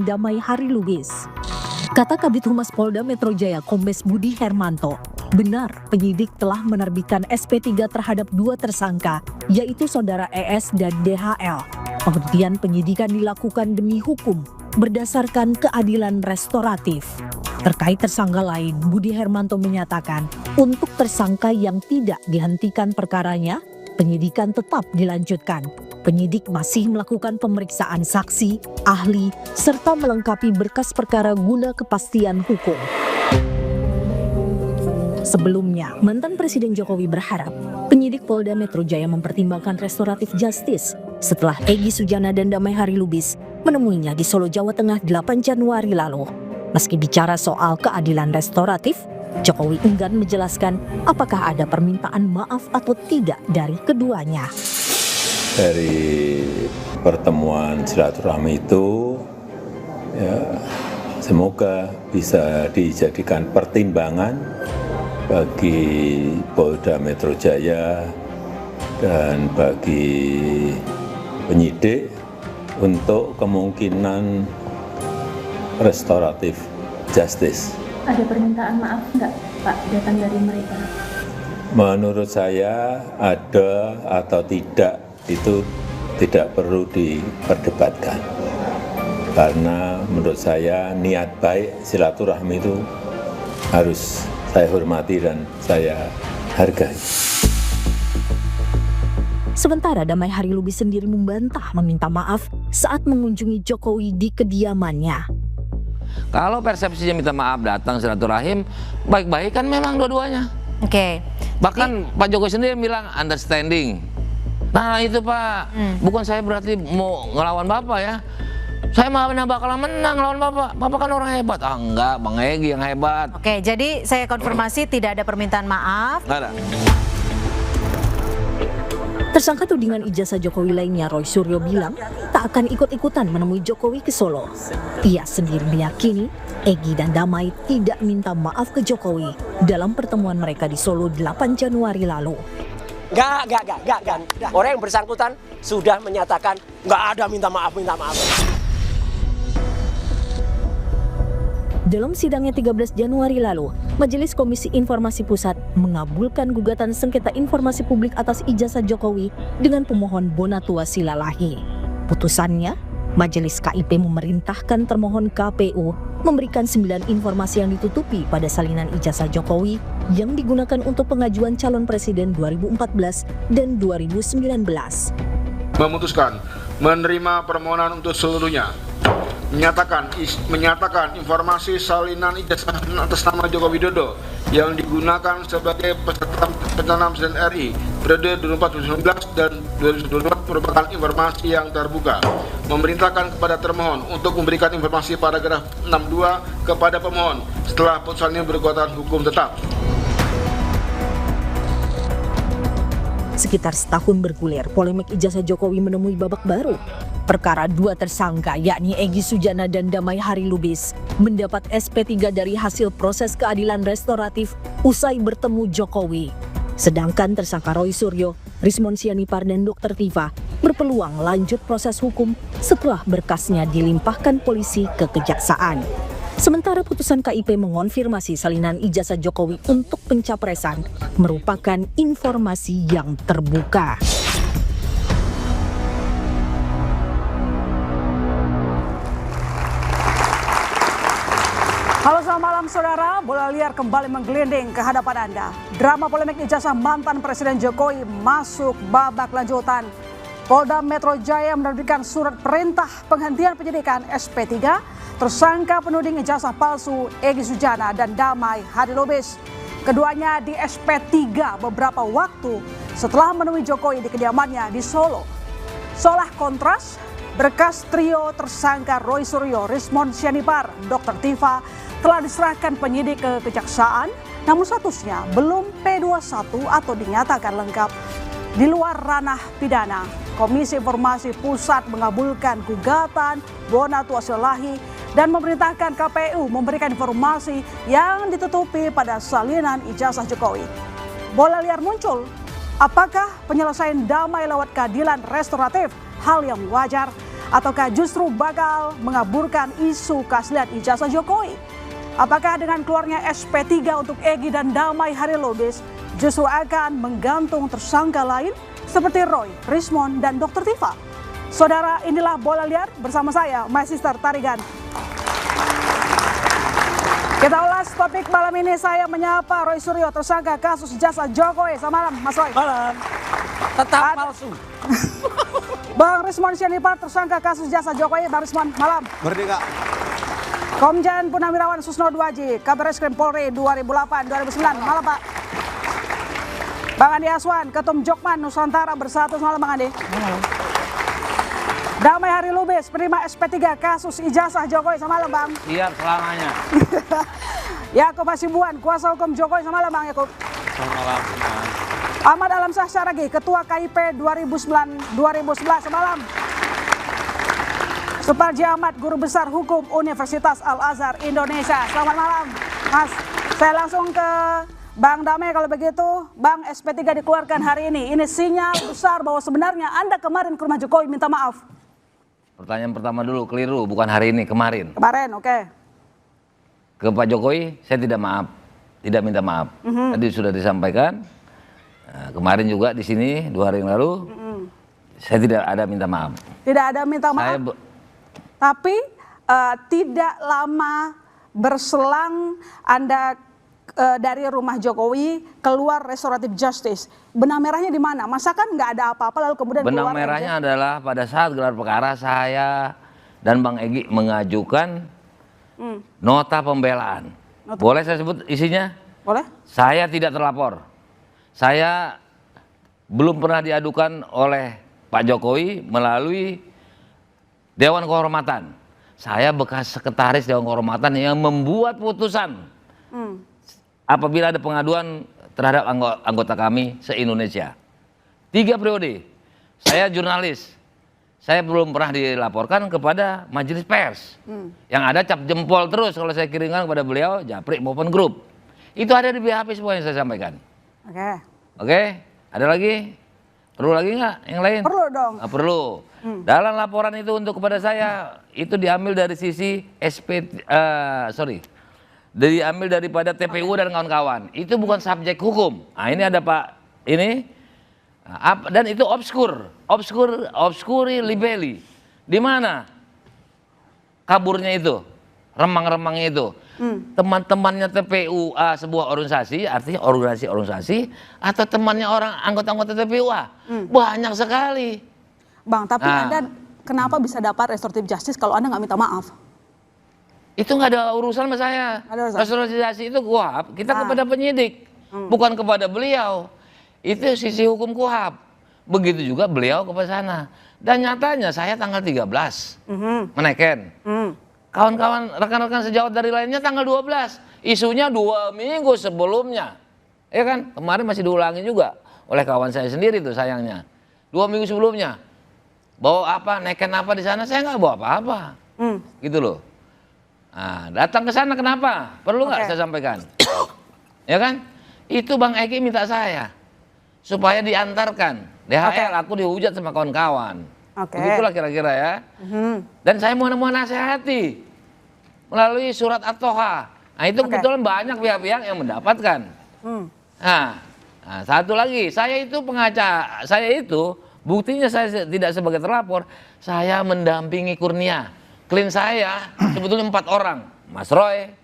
Damai Hari Lubis. Kata Kabid Humas Polda Metro Jaya Kombes Budi Hermanto, benar penyidik telah menerbitkan SP3 terhadap 2 tersangka, yaitu saudara ES dan DHL. Penghentian penyidikan dilakukan demi hukum berdasarkan keadilan restoratif. Terkait tersangka lain, Budi Hermanto menyatakan untuk tersangka yang tidak dihentikan perkaranya, penyidikan tetap dilanjutkan. Penyidik masih melakukan pemeriksaan saksi, ahli, serta melengkapi berkas perkara guna kepastian hukum. Sebelumnya, mantan Presiden Jokowi berharap penyidik Polda Metro Jaya mempertimbangkan restoratif justice setelah Egy Sujana dan Damai Hari Lubis menemuinya di Solo, Jawa Tengah 8 Januari lalu. Meski bicara soal keadilan restoratif, Jokowi enggan menjelaskan apakah ada permintaan maaf atau tidak dari keduanya. Dari pertemuan silaturahmi itu, ya, semoga bisa dijadikan pertimbangan bagi Polda Metro Jaya dan bagi penyidik untuk kemungkinan restoratif justice. Ada permintaan maaf enggak, Pak, datang dari mereka? Menurut saya ada atau tidak itu tidak perlu diperdebatkan. Karena menurut saya niat baik silaturahmi itu harus saya hormati dan saya hargai. Sementara Damai Hari Lubis sendiri membantah meminta maaf saat mengunjungi Jokowi di kediamannya. Kalau persepsinya minta maaf datang silaturahim, baik-baik kan memang dua-duanya. Oke. Bahkan Pak Jokowi sendiri bilang understanding. Nah itu Pak, bukan saya berarti mau ngelawan Bapak ya. Saya mah bakalan menang lawan Bapak. Bapak kan orang hebat. Ah enggak, Bang Egy yang hebat. Oke, jadi saya konfirmasi tidak ada permintaan maaf. Nggak ada. Tersangka tudingan ijazah Jokowi lainnya, Roy Suryo, bilang tak akan ikut-ikutan menemui Jokowi ke Solo. Ia sendiri meyakini Egy dan Damai tidak minta maaf ke Jokowi dalam pertemuan mereka di Solo 8 Januari lalu. Enggak. Orang yang bersangkutan sudah menyatakan enggak ada minta maaf. Dalam sidangnya 13 Januari lalu, Majelis Komisi Informasi Pusat mengabulkan gugatan sengketa informasi publik atas ijazah Jokowi dengan pemohon Bonatua Silalahi. Putusannya, Majelis KIP memerintahkan termohon KPU memberikan 9 informasi yang ditutupi pada salinan ijazah Jokowi yang digunakan untuk pengajuan calon presiden 2014 dan 2019. Memutuskan menerima permohonan untuk seluruhnya. Menyatakan informasi salinan ijazah atas nama Joko Widodo yang digunakan sebagai peserta pencalonan Presiden RI periode 2014-2019 dan 2024 merupakan informasi yang terbuka. Memerintahkan kepada termohon untuk memberikan informasi paragraf 62 kepada pemohon setelah putusan ini berkekuatan hukum tetap. Sekitar setahun bergulir, polemik ijazah Jokowi menemui babak baru. Perkara 2 tersangka, yakni Egy Sujana dan Damai Hari Lubis, mendapat SP3 dari hasil proses keadilan restoratif usai bertemu Jokowi. Sedangkan tersangka Roy Suryo, Rismon Sianipar, dan Dr. Tifa berpeluang lanjut proses hukum setelah berkasnya dilimpahkan polisi ke kejaksaan. Sementara putusan KIP mengonfirmasi salinan ijazah Jokowi untuk pencapresan merupakan informasi yang terbuka. Halo, selamat malam saudara. Bola liar kembali menggelinding ke hadapan Anda. Drama polemik ijazah mantan Presiden Jokowi masuk babak lanjutan. Polda Metro Jaya menerbitkan surat perintah penghentian penyidikan SP3 tersangka penuding ijazah palsu Egy Sujana dan Damai Hari Lubis. Keduanya di SP3 beberapa waktu setelah menemui Jokowi di kediamannya di Solo. Seolah kontras, berkas trio tersangka Roy Suryo, Rismon Sianipar, Dr. Tifa telah diserahkan penyidik ke kejaksaan, namun statusnya belum P21 atau dinyatakan lengkap. Di luar ranah pidana, Komisi Informasi Pusat mengabulkan gugatan Bonatua Silalahi dan memerintahkan KPU memberikan informasi yang ditutupi pada salinan ijazah Jokowi. Bola liar muncul, apakah penyelesaian damai lewat keadilan restoratif hal yang wajar ataukah justru bakal mengaburkan isu keaslian ijazah Jokowi? Apakah dengan keluarnya SP3 untuk Egy dan Damai Harilubis justru akan menggantung tersangka lain seperti Roy, Rismond, dan Dr. Tifa? Saudara, inilah Bola Liar bersama saya, My Sister Tarigan. Kita ulas topik malam ini, saya menyapa Roy Suryo, tersangka kasus ijazah Jokowi. Selamat malam, Mas Roy. Malam. Tetap palsu. Bang Rismond Sianipar, tersangka kasus ijazah Jokowi. Bang Rismond, malam. Merdeka. Komjen Purnawirawan Susno Duaji, Kabar Reskrim Polri 2008-2009. Malam, Pak. Bang Andi Aswan, Ketum Jokman Nusantara Bersatu. Selamat malam, Bang Andi. Malam. Damai Harilubis, penerima SP3 kasus ijazah Jokowi. Selamat malam, Bang. Siap selamanya. Yakub Hasibuan, kuasa hukum Jokowi. Selamat malam, Bang Yakub. Selamat malam. Ahmad Alamsyah Syaragi, Ketua KIP 2009-2011. Selamat malam. Suparji Ahmad, Guru Besar Hukum Universitas Al-Azhar Indonesia. Selamat malam, Mas. Saya langsung ke Bang Damai kalau begitu. Bang, SP3 dikeluarkan hari ini. Ini sinyal besar bahwa sebenarnya Anda kemarin ke rumah Jokowi minta maaf. Pertanyaan pertama dulu, keliru. Bukan hari ini, kemarin. Kemarin, oke. Ke Pak Jokowi, saya tidak tidak minta maaf. Tadi sudah disampaikan. Nah, kemarin juga di sini 2 hari yang lalu, saya tidak ada minta maaf. Tidak ada minta maaf. Tapi tidak lama berselang Anda dari rumah Jokowi keluar restoratif justice. Benang merahnya di mana? Masa kan nggak ada apa-apa lalu kemudian benang keluar merahnya aja? Adalah pada saat gelar perkara saya dan Bang Egy mengajukan nota pembelaan. Boleh saya sebut isinya? Boleh. Saya tidak terlapor. Saya belum pernah diadukan oleh Pak Jokowi melalui Dewan Kehormatan. Saya bekas sekretaris Dewan Kehormatan yang membuat putusan apabila ada pengaduan terhadap anggota kami se-Indonesia. 3 periode. Saya jurnalis. Saya belum pernah dilaporkan kepada majelis pers. Yang ada cap jempol terus kalau saya kirimkan kepada beliau, Japri maupun grup. Itu ada di BHP semua yang saya sampaikan. Oke. Oke, ada lagi? Perlu lagi nggak yang lain? Perlu dong. Perlu. Dalam laporan itu untuk kepada saya, itu diambil dari sisi diambil daripada TPU dan kawan-kawan. Itu bukan subjek hukum. Nah, ini ada Pak ini. Dan itu obscuri libelli. Di mana kaburnya itu? Remang-remangnya itu. Teman-temannya TPU sebuah organisasi, artinya organisasi atau temannya orang anggota-anggota TPU banyak sekali. Bang, tapi Anda kenapa bisa dapat restoratif justice kalau Anda nggak minta maaf? Itu nggak ada urusan sama saya. Restoratif itu KUHAP, kita kepada penyidik, bukan kepada beliau. Itu sisi hukum KUHAP. Begitu juga beliau kepada sana. Dan nyatanya saya tanggal 13 menaikkan. Kawan-kawan, rekan-rekan sejawat dari lainnya tanggal 12. Isunya 2 minggu sebelumnya. Ya kan? Kemarin masih diulangi juga oleh kawan saya sendiri tuh sayangnya. 2 minggu sebelumnya. Bawa apa, naikkan apa di sana, saya nggak bawa apa-apa. Gitu loh. Nah, datang ke sana kenapa? Perlu nggak saya sampaikan? Ya kan? Itu Bang Egy minta saya. Supaya diantarkan. DHL aku dihujat sama kawan-kawan. Begitulah kira-kira ya. Dan saya mau nasihati melalui surat At-Toha. Nah itu kebetulan banyak pihak-pihak yang mendapatkan. Nah, satu lagi, saya itu pengacara, saya itu buktinya saya tidak sebagai terlapor, saya mendampingi Kurnia. Klien saya sebetulnya 4 orang, Mas Roy,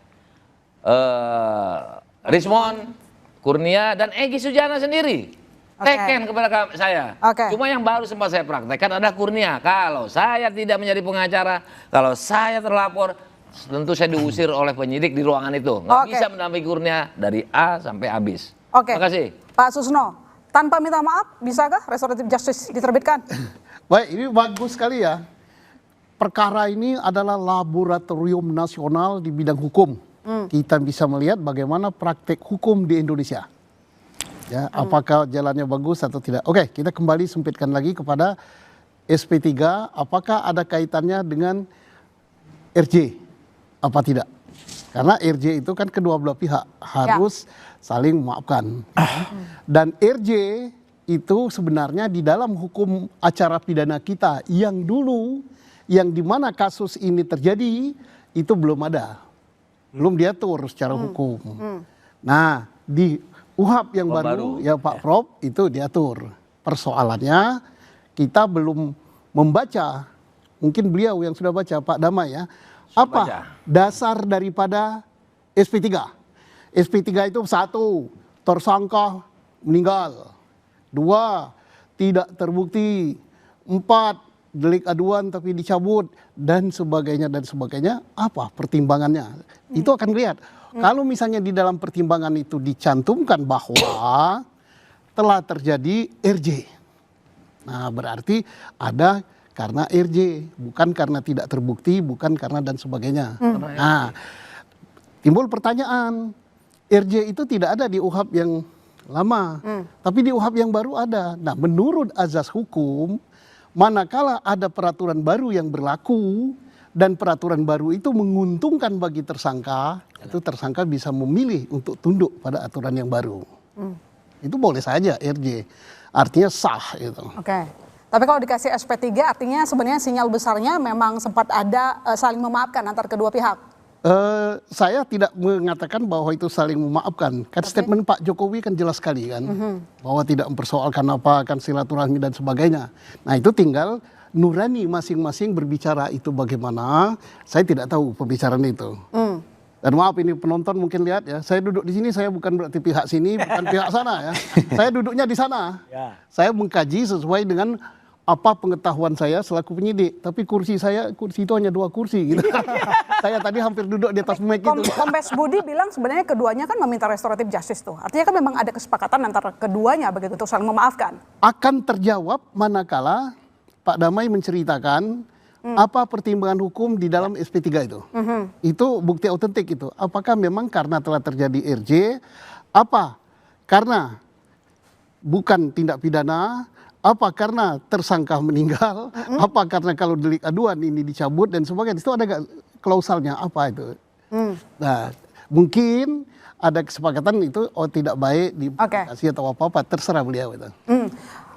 Rismond, Kurnia, dan Egy Sujana sendiri. Teken kepada saya. Cuma yang baru sempat saya praktekkan adalah Kurnia. Kalau saya tidak menjadi pengacara, kalau saya terlapor, tentu saya diusir oleh penyidik di ruangan itu. Nggak bisa mendampingi Kurnia dari A sampai habis. Terima kasih. Pak Susno, tanpa minta maaf, bisakah restoratif justice diterbitkan? Baik, ini bagus sekali ya. Perkara ini adalah laboratorium nasional di bidang hukum. Kita bisa melihat bagaimana praktek hukum di Indonesia. Ya, apakah jalannya bagus atau tidak. Oke, kita kembali sempitkan lagi kepada SP3. Apakah ada kaitannya dengan RJ? Apa tidak? Karena RJ itu kan kedua belah pihak harus saling memaafkan. Dan RJ itu sebenarnya di dalam hukum acara pidana kita yang dulu yang dimana kasus ini terjadi itu belum ada, belum diatur secara hukum. Nah, di UHAP yang baru ya Pak Prof itu diatur. Persoalannya kita belum membaca, mungkin beliau yang sudah baca Pak Damai ya, apa dasar daripada SP3. SP3 itu 1, tersangka meninggal. 2, tidak terbukti. 4, delik aduan tapi dicabut dan sebagainya dan sebagainya. Apa pertimbangannya? Itu akan lihat. Kalau misalnya di dalam pertimbangan itu dicantumkan bahwa telah terjadi RJ. Nah, berarti ada karena RJ, bukan karena tidak terbukti, bukan karena dan sebagainya. Nah, timbul pertanyaan, RJ itu tidak ada di UHAP yang lama, tapi di UHAP yang baru ada. Nah, menurut azas hukum, manakala ada peraturan baru yang berlaku dan peraturan baru itu menguntungkan bagi tersangka, itu tersangka bisa memilih untuk tunduk pada aturan yang baru. Itu boleh saja RJ, artinya sah itu. Oke. Tapi kalau dikasih SP3 artinya sebenarnya sinyal besarnya memang sempat ada saling memaafkan antar kedua pihak. Saya tidak mengatakan bahwa itu saling memaafkan. Kan statement Pak Jokowi kan jelas sekali kan, bahwa tidak mempersoalkan apa akan silaturahmi dan sebagainya. Nah, itu tinggal nurani masing-masing berbicara itu bagaimana. Saya tidak tahu pembicaraan itu. Dan maaf ini penonton mungkin lihat ya, saya duduk di sini saya bukan berarti pihak sini, bukan pihak sana ya. Saya duduknya di sana. Saya mengkaji sesuai dengan apa pengetahuan saya selaku penyidik, tapi kursi itu hanya 2 kursi gitu. Saya tadi hampir duduk di atas mic itu. Kombes Budi bilang sebenarnya keduanya kan meminta restoratif justice tuh. Artinya kan memang ada kesepakatan antara keduanya begitu untuk saling memaafkan. Akan terjawab manakala Pak Damai menceritakan apa pertimbangan hukum di dalam SP3 itu. Itu bukti autentik itu. Apakah memang karena telah terjadi RJ, apa karena bukan tindak pidana, apa karena tersangka meninggal, apa karena kalau delik aduan ini dicabut dan sebagainya. Itu ada gak klausalnya apa itu? Nah, mungkin ada kesepakatan itu tidak baik dikasih atau apa-apa, terserah beliau itu.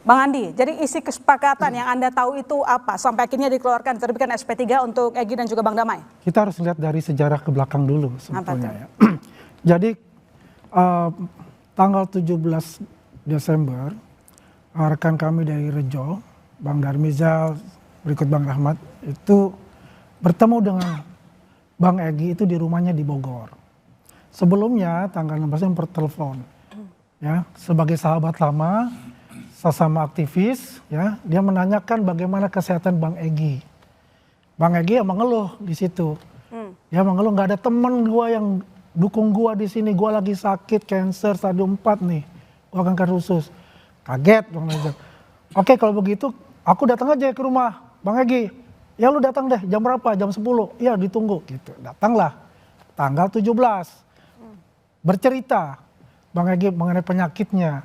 Bang Andi, jadi isi kesepakatan yang Anda tahu itu apa sampai akhirnya dikeluarkan terbitkan SP3 untuk Egy dan juga Bang Damai? Kita harus lihat dari sejarah ke belakang dulu sebetulnya ya. Jadi tanggal 17 Desember rekan kami dari Rejo, Bang Darmizal, berikut Bang Rahmat, itu bertemu dengan Bang Egy itu di rumahnya di Bogor. Sebelumnya tanggal 16 bertelepon, ya sebagai sahabat lama, sesama aktivis, ya dia menanyakan bagaimana kesehatan Bang Egy. Bang Egy yang mengeluh di situ, ya mengeluh nggak ada temen gua yang dukung gua di sini, gua lagi sakit cancer stadium 4 nih, gua kanker usus. Kaget Bang Najib. Oke kalau begitu aku datang aja ke rumah Bang Egy. Ya lu datang deh jam berapa? Jam 10. Iya ditunggu gitu. Datanglah tanggal 17. Bercerita Bang Egy mengenai penyakitnya.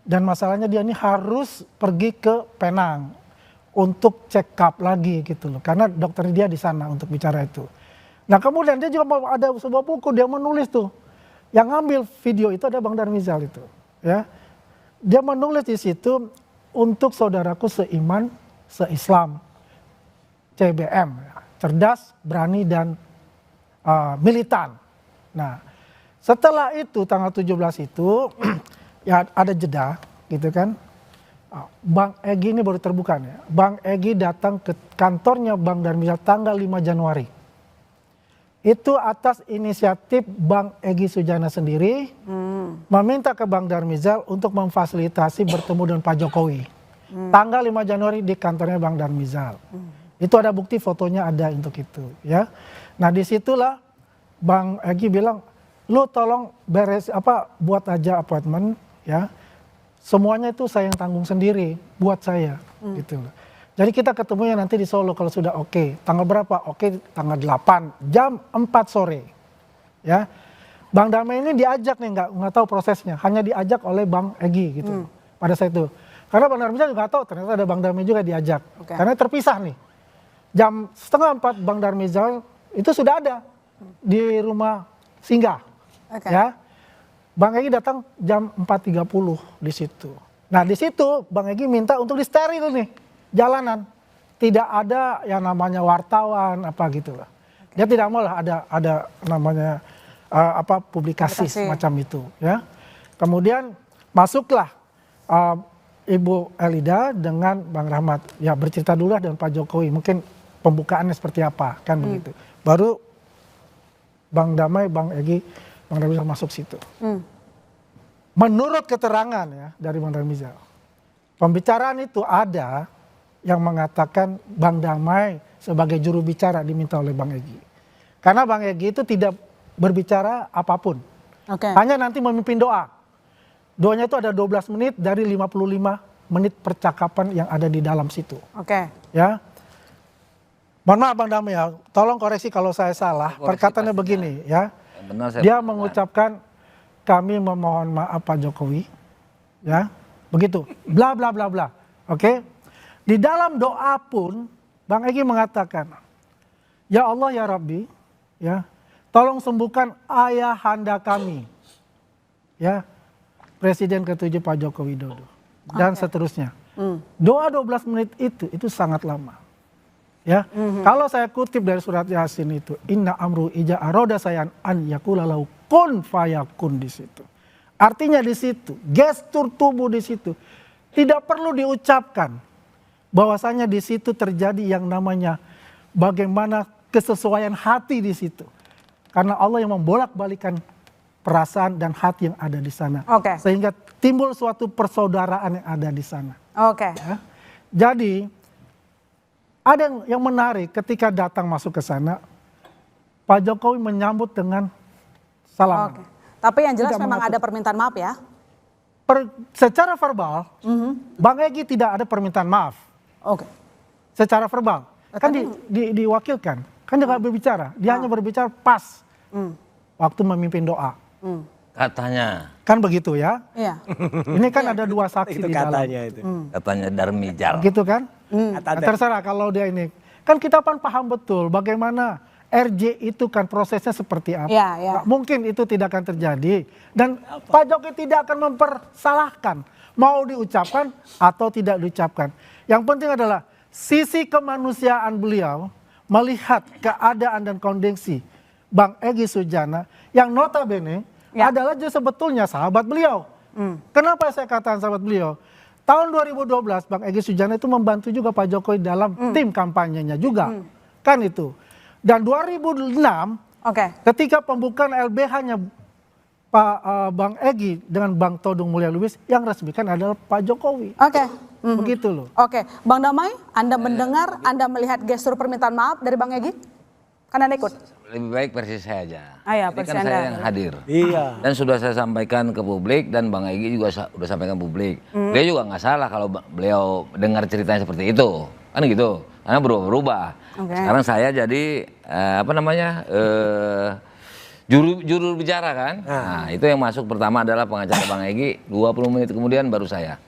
Dan masalahnya dia ini harus pergi ke Penang untuk check up lagi gitu loh. Karena dokter dia di sana untuk bicara itu. Nah kemudian dia juga ada sebuah buku dia menulis tuh. Yang ngambil video itu ada Bang Darmizal itu. Ya. Dia menulis di situ untuk saudaraku seiman, seislam, CBM, cerdas, berani dan militan. Nah, setelah itu tanggal 17 itu ya ada jeda, gitu kan? Bang Egy ini baru terbuka ya. Bang Egy datang ke kantornya Bang Darmizal tanggal 5 Januari. Itu atas inisiatif Bang Egy Sujana sendiri meminta ke Bang Darmizal untuk memfasilitasi bertemu dengan Pak Jokowi. Tanggal 5 Januari di kantornya Bang Darmizal. Itu ada bukti fotonya ada untuk itu ya. Nah disitulah Bang Egy bilang, lu tolong buat aja appointment ya. Semuanya itu saya yang tanggung sendiri buat saya gitu loh. Jadi kita ketemunya nanti di Solo kalau sudah oke. Tanggal berapa? Oke, tanggal 8 jam 4 sore. Ya. Bang Damai ini diajak nih nggak tahu prosesnya, hanya diajak oleh Bang Egy gitu. Pada saat itu. Karena Bang Darmizal juga tahu ternyata ada Bang Damai juga diajak. Karena terpisah nih. Jam 3:30 Bang Darmizal itu sudah ada di rumah singgah. Ya. Bang Egy datang jam 4.30 di situ. Nah, di situ Bang Egy minta untuk disteril nih jalanan. tidak ada yang namanya wartawan apa gitu lah. Dia tidak mau lah ada namanya publikasi semacam itu ya. Kemudian masuklah Ibu Elida dengan Bang Rahmat ya, bercerita dulu lah dengan Pak Jokowi, mungkin pembukaannya seperti apa kan begitu. Baru Bang Damai, Bang Egy, Bang Ramizal masuk situ. Menurut keterangan ya dari Bang Ramizal, pembicaraan itu ada yang mengatakan Bang Damai sebagai juru bicara diminta oleh Bang Egy. Karena Bang Egy itu tidak berbicara apapun. Hanya nanti memimpin doa. Doanya itu ada 12 menit dari 55 menit percakapan yang ada di dalam situ. Ya. Mohon maaf Bang Damai ya, tolong koreksi kalau saya salah. Perkataannya begini ya. Dia mengucapkan kami memohon maaf Pak Jokowi. Ya. Begitu. Bla bla bla bla. Oke. Di dalam doa pun Bang Egy mengatakan, ya Allah ya Rabbi, ya, tolong sembuhkan ayahanda kami. Ya. Presiden ke-7 Pak Joko Widodo dan seterusnya. Doa 12 menit itu sangat lama. Ya. Kalau saya kutip dari surat Yasin itu, inna amru ija aroda sayan an yakula lau kun fayakun di situ. Artinya di situ, gestur tubuh di situ tidak perlu diucapkan. Bahwasanya di situ terjadi yang namanya bagaimana kesesuaian hati di situ. Karena Allah yang membolak-balikan perasaan dan hati yang ada di sana. Sehingga timbul suatu persaudaraan yang ada di sana. Ya. Jadi ada yang menarik ketika datang masuk ke sana, Pak Jokowi menyambut dengan salam. Tapi yang jelas memang ada permintaan maaf ya? Secara verbal, Bang Egy tidak ada permintaan maaf. Secara verbal. Kan diwakilkan. Kan dia nggak berbicara. Dia hanya berbicara pas waktu memimpin doa. Katanya. Kan begitu ya? Iya. Ini kan ada dua saksi di dalam. Katanya Darmijal. Gitu kan? Terserah kalau dia ini. Kan kita paham betul bagaimana RJ itu kan prosesnya seperti apa. Nggak mungkin itu tidak akan terjadi. Dan Pak Jokowi tidak akan mempersalahkan. Mau diucapkan atau tidak diucapkan. Yang penting adalah sisi kemanusiaan beliau melihat keadaan dan kondisi Bang Egy Sujana yang notabene adalah sebetulnya sahabat beliau. Kenapa saya katakan sahabat beliau? Tahun 2012 Bang Egy Sujana itu membantu juga Pak Jokowi dalam tim kampanyenya juga. Kan itu. Dan 2006 ketika pembukaan LBH-nya Pak Bang Egy dengan Bang Todung Mulya Lubis yang resmikan adalah Pak Jokowi. Begitu loh. Bang Damai, Anda mendengar, Anda melihat gestur permintaan maaf dari Bang Egy? Kan Anda ikut? Lebih baik versi saya aja. Ini versi kan Anda. saya yang hadir. Dan sudah saya sampaikan ke publik dan Bang Egy juga sudah sampaikan publik. Dia juga nggak salah kalau beliau dengar ceritanya seperti itu. Kan gitu. Karena berubah-ubah. Sekarang saya jadi juru bicara kan. Nah itu yang masuk pertama adalah pengacara Bang Egy. 20 menit kemudian baru saya.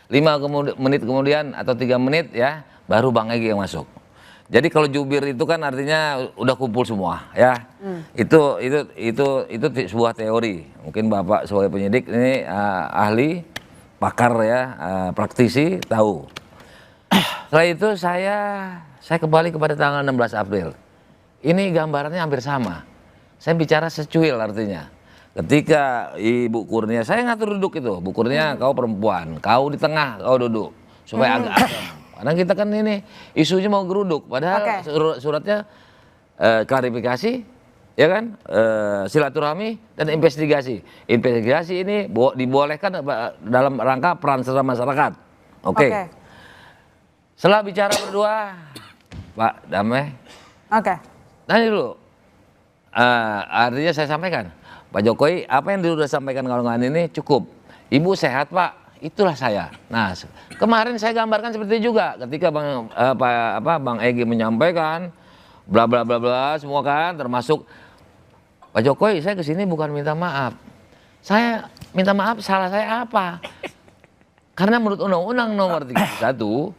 5 menit kemudian atau 3 menit ya baru Bang Egy yang masuk. Jadi kalau jubir itu kan artinya udah kumpul semua ya. Itu sebuah teori. Mungkin Bapak sebagai penyidik ini ahli, pakar ya, praktisi tahu. Setelah itu saya kembali kepada tanggal 16 April. Ini gambarannya hampir sama. Saya bicara secuil artinya. Ketika Ibu Kurnia, saya ngatur duduk itu. Bu Kurnia kau perempuan, kau di tengah, kau duduk. Supaya agak adem. Karena kita kan ini isunya mau geruduk. Padahal suratnya klarifikasi, ya kan, silaturahmi dan investigasi. Investigasi ini dibolehkan dalam rangka peran serta masyarakat. Setelah bicara berdua, Pak Damai. Nanti dulu. Artinya saya sampaikan, Pak Jokowi, apa yang sudah sampaikan kawan-kawan ini cukup. Ibu sehat Pak. Itulah saya. Nah, kemarin saya gambarkan seperti itu juga ketika Bang Egy menyampaikan bla bla bla bla semua kan, termasuk Pak Jokowi, saya kesini bukan minta maaf. Saya minta maaf, salah saya apa? Karena menurut Undang-Undang Nomor 31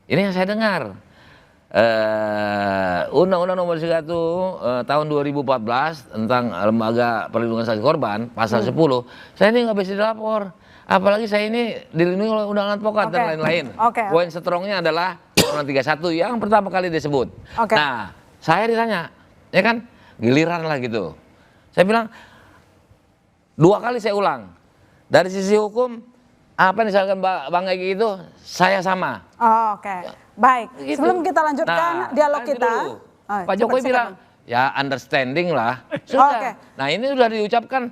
ini yang saya dengar. Undang-Undang Nomor 31 tahun 2014 tentang Lembaga Perlindungan Saksi Korban pasal 10, saya ini nggak bisa dilapor. Apalagi saya ini dilindungi oleh undangan advokat dan lain-lain. Poin strongnya adalah Undang-Undang 31 yang pertama kali disebut. Oke. Nah, saya ditanya, ya kan, giliran lah gitu. Saya bilang, 2 kali saya ulang. Dari sisi hukum, apa yang disampaikan Bang Egy itu, saya sama. Oh, oke. Baik, Gitu. sebelum kita lanjutkan dialog nanti kita. dulu. Oh, Pak coba Jokowi silakan. bilang, ya understanding lah. Sudah. Oke. Nah ini sudah diucapkan,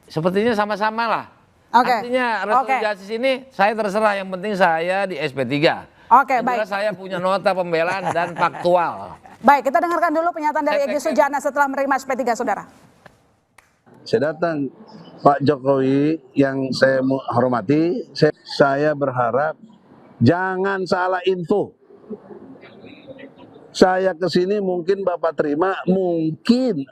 sepertinya sama-sama lah. Oke. Artinya restoratif justice ini saya terserah, yang penting saya di SP3. Oke, Yang baik. jelas saya punya nota pembelaan dan faktual. Baik, kita dengarkan dulu pernyataan dari Egy Sujana setelah menerima SP3, saudara. Saya datang Pak Jokowi yang saya hormati, saya berharap jangan salah info. Saya ke sini mungkin Bapak terima, mungkin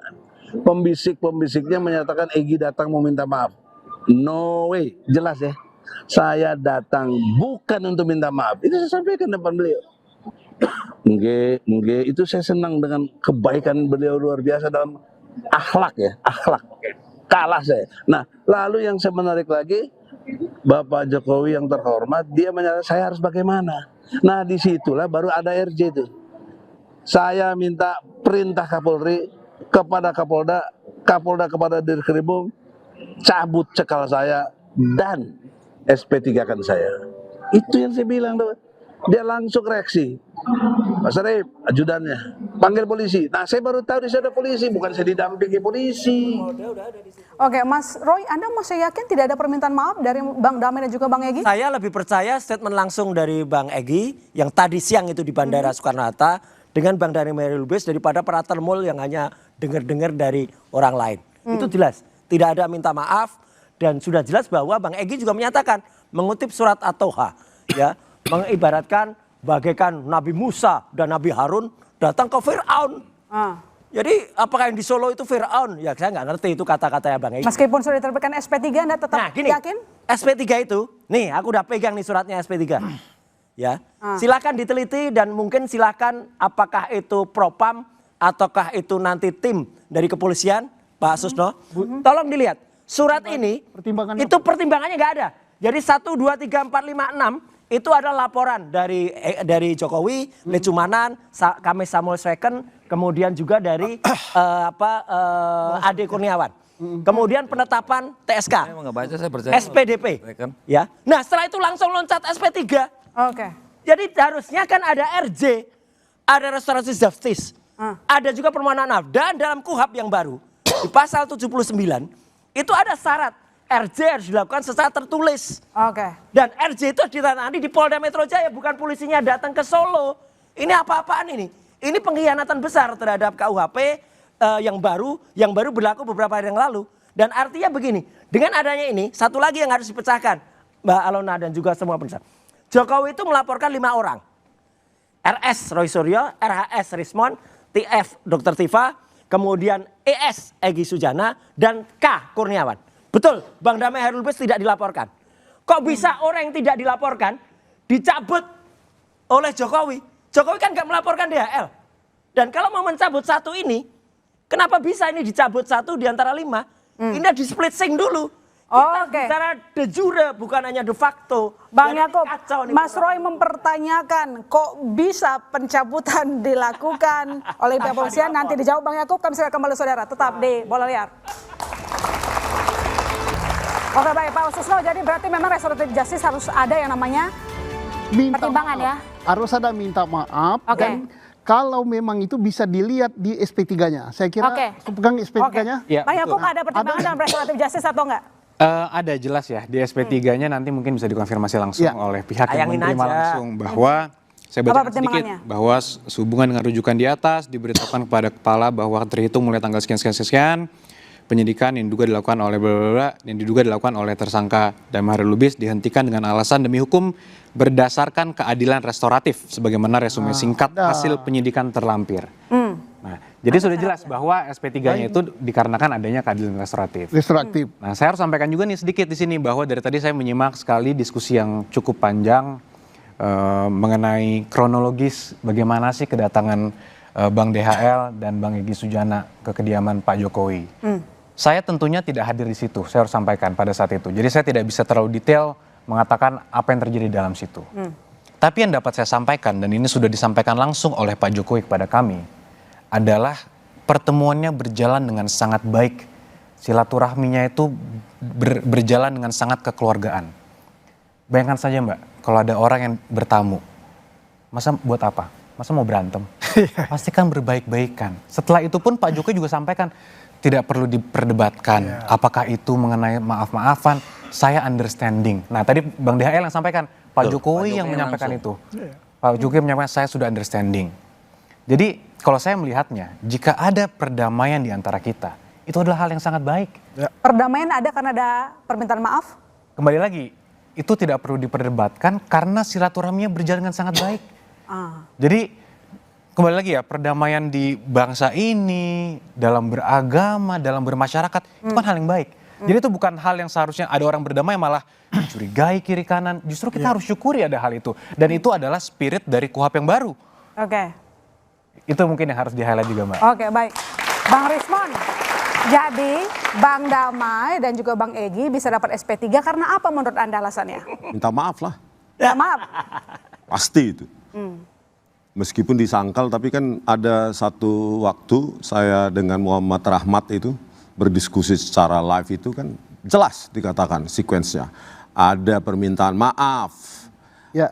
pembisik-pembisiknya menyatakan Egy datang meminta maaf. No way, jelas ya. Saya datang bukan untuk minta maaf. Itu saya sampaikan depan beliau. Nggih, itu saya senang dengan kebaikan beliau luar biasa dalam akhlak ya, akhlak. Kalah saya. Nah, lalu yang saya menarik lagi, Bapak Jokowi yang terhormat, dia menyatakan saya harus bagaimana. Nah, disitulah baru ada RJ itu. Saya minta perintah Kapolri kepada Kapolda, Kapolda kepada Dirkrimum, cabut cekal saya dan SP3-kan saya. Itu yang saya bilang tuh. Dia langsung reaksi. Pak Sarip, ajudannya, panggil polisi. Nah, saya baru tahu di sana ada polisi, bukan saya didampingi polisi. Oke, Mas Roy, Anda masih yakin tidak ada permintaan maaf dari Bang Damai dan juga Bang Egy? Saya lebih percaya statement langsung dari Bang Egy yang tadi siang itu di Bandara Soekarno-Hatta dengan Bang Daniel Lubis daripada parater mul yang hanya dengar-dengar dari orang lain. Itu jelas, tidak ada minta maaf dan sudah jelas bahwa Bang Egy juga menyatakan mengutip surat At-Toha, ya, mengibaratkan bagaikan Nabi Musa dan Nabi Harun datang ke Fir'aun. Jadi apakah yang di Solo itu Fir'aun? Ya saya nggak ngerti itu kata-katanya Bang Egy. Meskipun sudah diterbitkan SP3, Anda tetap yakin? SP3 itu, nih aku udah pegang nih suratnya SP3. Ya, silakan diteliti dan mungkin silakan apakah itu Propam ataukah itu nanti tim dari kepolisian, Pak Susno. Tolong dilihat, surat ini itu pertimbangannya nggak ada. Jadi 1, 2, 3, 4, 5, 6 itu adalah laporan dari Jokowi, Lecumanan, Kamis Samuel II, kemudian juga dari Ade Kurniawan. Kemudian penetapan TSK, SPDP. Ya. Nah setelah itu langsung loncat SP3. Oke. Jadi harusnya kan ada RJ, ada restoratif justice, ada juga permohonan maaf. Dan dalam KUHP yang baru, di pasal 79, itu ada syarat. RJ harus dilakukan secara tertulis. Oke. Dan RJ itu ditangani di Polda Metro Jaya, bukan polisinya datang ke Solo. Ini apa-apaan ini? Ini pengkhianatan besar terhadap KUHP yang baru berlaku beberapa hari yang lalu. Dan artinya begini, dengan adanya ini, satu lagi yang harus dipecahkan, Mbak Alona dan juga semua pemirsa. Jokowi itu melaporkan 5 orang. RS Roy Suryo, RHS Rismon, TF Dr. Tifa, kemudian ES Egy Sujana, dan K Kurniawan. Betul, Bang Damai Hairul Lubis tidak dilaporkan. Kok bisa orang yang tidak dilaporkan dicabut oleh Jokowi? Jokowi kan gak melaporkan DHL. Dan kalau mau mencabut satu ini, kenapa bisa ini dicabut satu di antara 5? Ini di splitsing dulu. Kita bicara de jure, bukan hanya de facto. Bang Yakub, Mas Roy mempertanyakan kok bisa pencabutan dilakukan oleh pihak kepolisian. Nanti dijawab Bang Yakub, kami segera kembali saudara. Tetap di Bola Liar. Oke baik Pak Susno, jadi berarti memang restoratif justice harus ada yang namanya pertimbangan ya? Harus ada minta maaf dan kalau memang itu bisa dilihat di SP3-nya. Saya kira pegang SP3-nya. Ya, Bang Yakub ada pertimbangan dalam restoratif justice atau enggak? Ada jelas ya, di SP3-nya nanti mungkin bisa dikonfirmasi langsung oleh pihak yang menerima langsung bahwa saya bacakan sedikit bahwa sehubungan dengan rujukan di atas diberitahukan kepada kepala bahwa terhitung mulai tanggal sekian penyidikan yang diduga dilakukan oleh tersangka Damai Hairul Lubis dihentikan dengan alasan demi hukum berdasarkan keadilan restoratif sebagaimana resume singkat hasil penyidikan terlampir. Nah, jadi sudah jelas bahwa SP3-nya itu dikarenakan adanya keadilan restoratif. Nah, saya harus sampaikan juga nih sedikit di sini bahwa dari tadi saya menyimak sekali diskusi yang cukup panjang mengenai kronologis bagaimana sih kedatangan Bang DHL dan Bang Egy Sujana ke kediaman Pak Jokowi. Saya tentunya tidak hadir di situ, saya harus sampaikan pada saat itu. Jadi saya tidak bisa terlalu detail mengatakan apa yang terjadi dalam situ. Tapi yang dapat saya sampaikan, dan ini sudah disampaikan langsung oleh Pak Jokowi kepada kami, adalah pertemuannya berjalan dengan sangat baik. Silaturahminya itu berjalan dengan sangat kekeluargaan. Bayangkan saja Mbak, kalau ada orang yang bertamu, masa buat apa? Masa mau berantem? Pasti kan berbaik-baikan. Setelah itu pun Pak Jokowi juga sampaikan, tidak perlu diperdebatkan. Apakah itu mengenai maaf-maafan, saya understanding. Nah tadi Bang DHL yang sampaikan, Pak Jokowi yang menyampaikan itu. Pak Jokowi menyampaikan saya sudah understanding. Jadi kalau saya melihatnya, jika ada perdamaian di antara kita, itu adalah hal yang sangat baik. Perdamaian ada karena ada permintaan maaf? Kembali lagi, itu tidak perlu diperdebatkan karena silaturahminya berjalan dengan sangat baik. Jadi kembali lagi ya, perdamaian di bangsa ini, dalam beragama, dalam bermasyarakat, itu kan hal yang baik. Jadi itu bukan hal yang seharusnya ada orang berdamai malah mencurigai kiri kanan. Justru kita harus syukuri ada hal itu. Dan itu adalah spirit dari KUHP yang baru. Oke. Itu mungkin yang harus di-highlight juga Mbak. Oke, baik. Bang Rismon, jadi Bang Damai dan juga Bang Egy bisa dapat SP3 karena apa menurut Anda alasannya? Minta maaf lah. Ya, maaf. Pasti itu. Meskipun disangkal, tapi kan ada satu waktu saya dengan Muhammad Rahmat itu berdiskusi secara live itu kan jelas dikatakan sekuensnya. Ada permintaan maaf,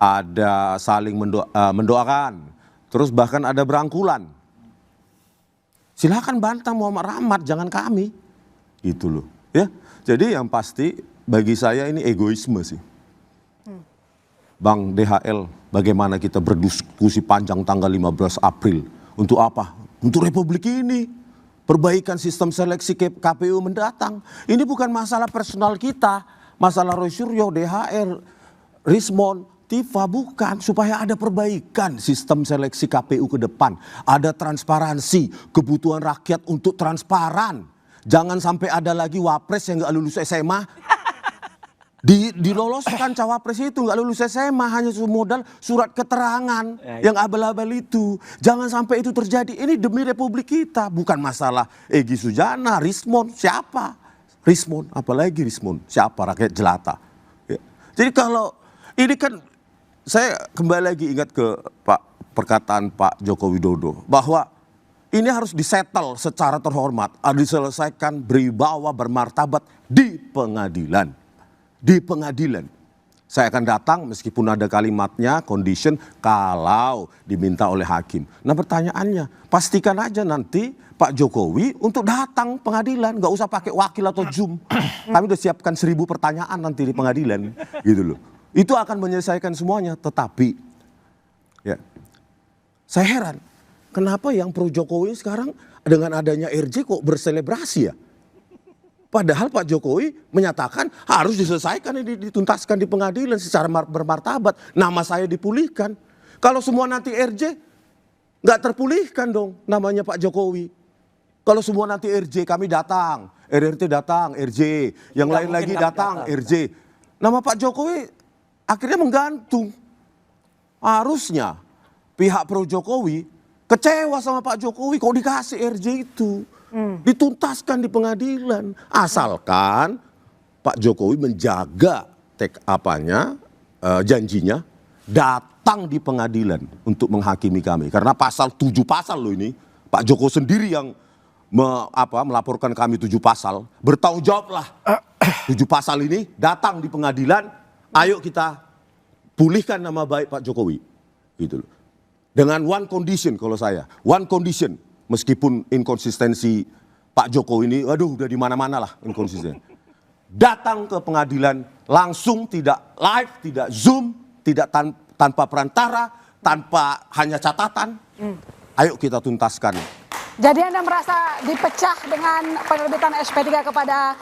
ada saling mendoakan, terus bahkan ada berangkulan. Silakan bantah Muhammad Rahmat, jangan kami. Gitu loh. Ya. Jadi yang pasti bagi saya ini egoisme sih. Bang DHL, bagaimana kita berdiskusi panjang tanggal 15 April. Untuk apa? Untuk Republik ini. Perbaikan sistem seleksi KPU mendatang. Ini bukan masalah personal kita. Masalah Roy Suryo, DHL, Rismon, Tifa, bukan. Supaya ada perbaikan sistem seleksi KPU ke depan. Ada transparansi, kebutuhan rakyat untuk transparan. Jangan sampai ada lagi wapres yang gak lulus SMA. Diloloskan cawapres itu nggak lulus SMA, hanya modal surat keterangan yang abal-abal itu. Jangan sampai itu terjadi. Ini demi Republik kita, bukan masalah Egy Sujana, Rismon, siapa? Rismon, apalagi Rismon, siapa? Rakyat jelata. Ya. Jadi kalau ini kan saya kembali lagi ingat ke perkataan Pak Joko Widodo bahwa ini harus disettle secara terhormat, diselesaikan berwibawa, bermartabat di pengadilan. Di pengadilan. Saya akan datang meskipun ada kalimatnya, condition, kalau diminta oleh hakim. Nah pertanyaannya, pastikan aja nanti Pak Jokowi untuk datang pengadilan. Nggak usah pakai wakil atau Zoom. Kami udah siapkan 1000 pertanyaan nanti di pengadilan. Gitu loh. Itu akan menyelesaikan semuanya. Tetapi, ya, saya heran. Kenapa yang pro Jokowi sekarang dengan adanya RJ kok berselebrasi ya? Padahal Pak Jokowi menyatakan harus diselesaikan, dituntaskan di pengadilan secara bermartabat. Nama saya dipulihkan. Kalau semua nanti RJ, nggak terpulihkan dong namanya Pak Jokowi. Kalau semua nanti RJ, kami datang, RRT datang, RJ, yang lain lagi datang, RJ. Nama Pak Jokowi akhirnya menggantung. Harusnya pihak pro Jokowi kecewa sama Pak Jokowi kok dikasih RJ itu. Dituntaskan di pengadilan, asalkan Pak Jokowi menjaga janjinya datang di pengadilan untuk menghakimi kami. Karena 7 pasal loh ini, Pak Jokowi sendiri yang melaporkan kami 7 pasal, bertanggung jawablah 7 pasal ini datang di pengadilan, ayo kita pulihkan nama baik Pak Jokowi, gitu loh. Dengan one condition kalau saya, one condition. Meskipun inkonsistensi Pak Jokowi ini, aduh udah di mana-mana lah inkonsisten. Datang ke pengadilan langsung, tidak live, tidak Zoom, tidak tanpa perantara, tanpa hanya catatan. Ayo kita tuntaskan. Jadi Anda merasa dipecah dengan penerbitan SP3 kepada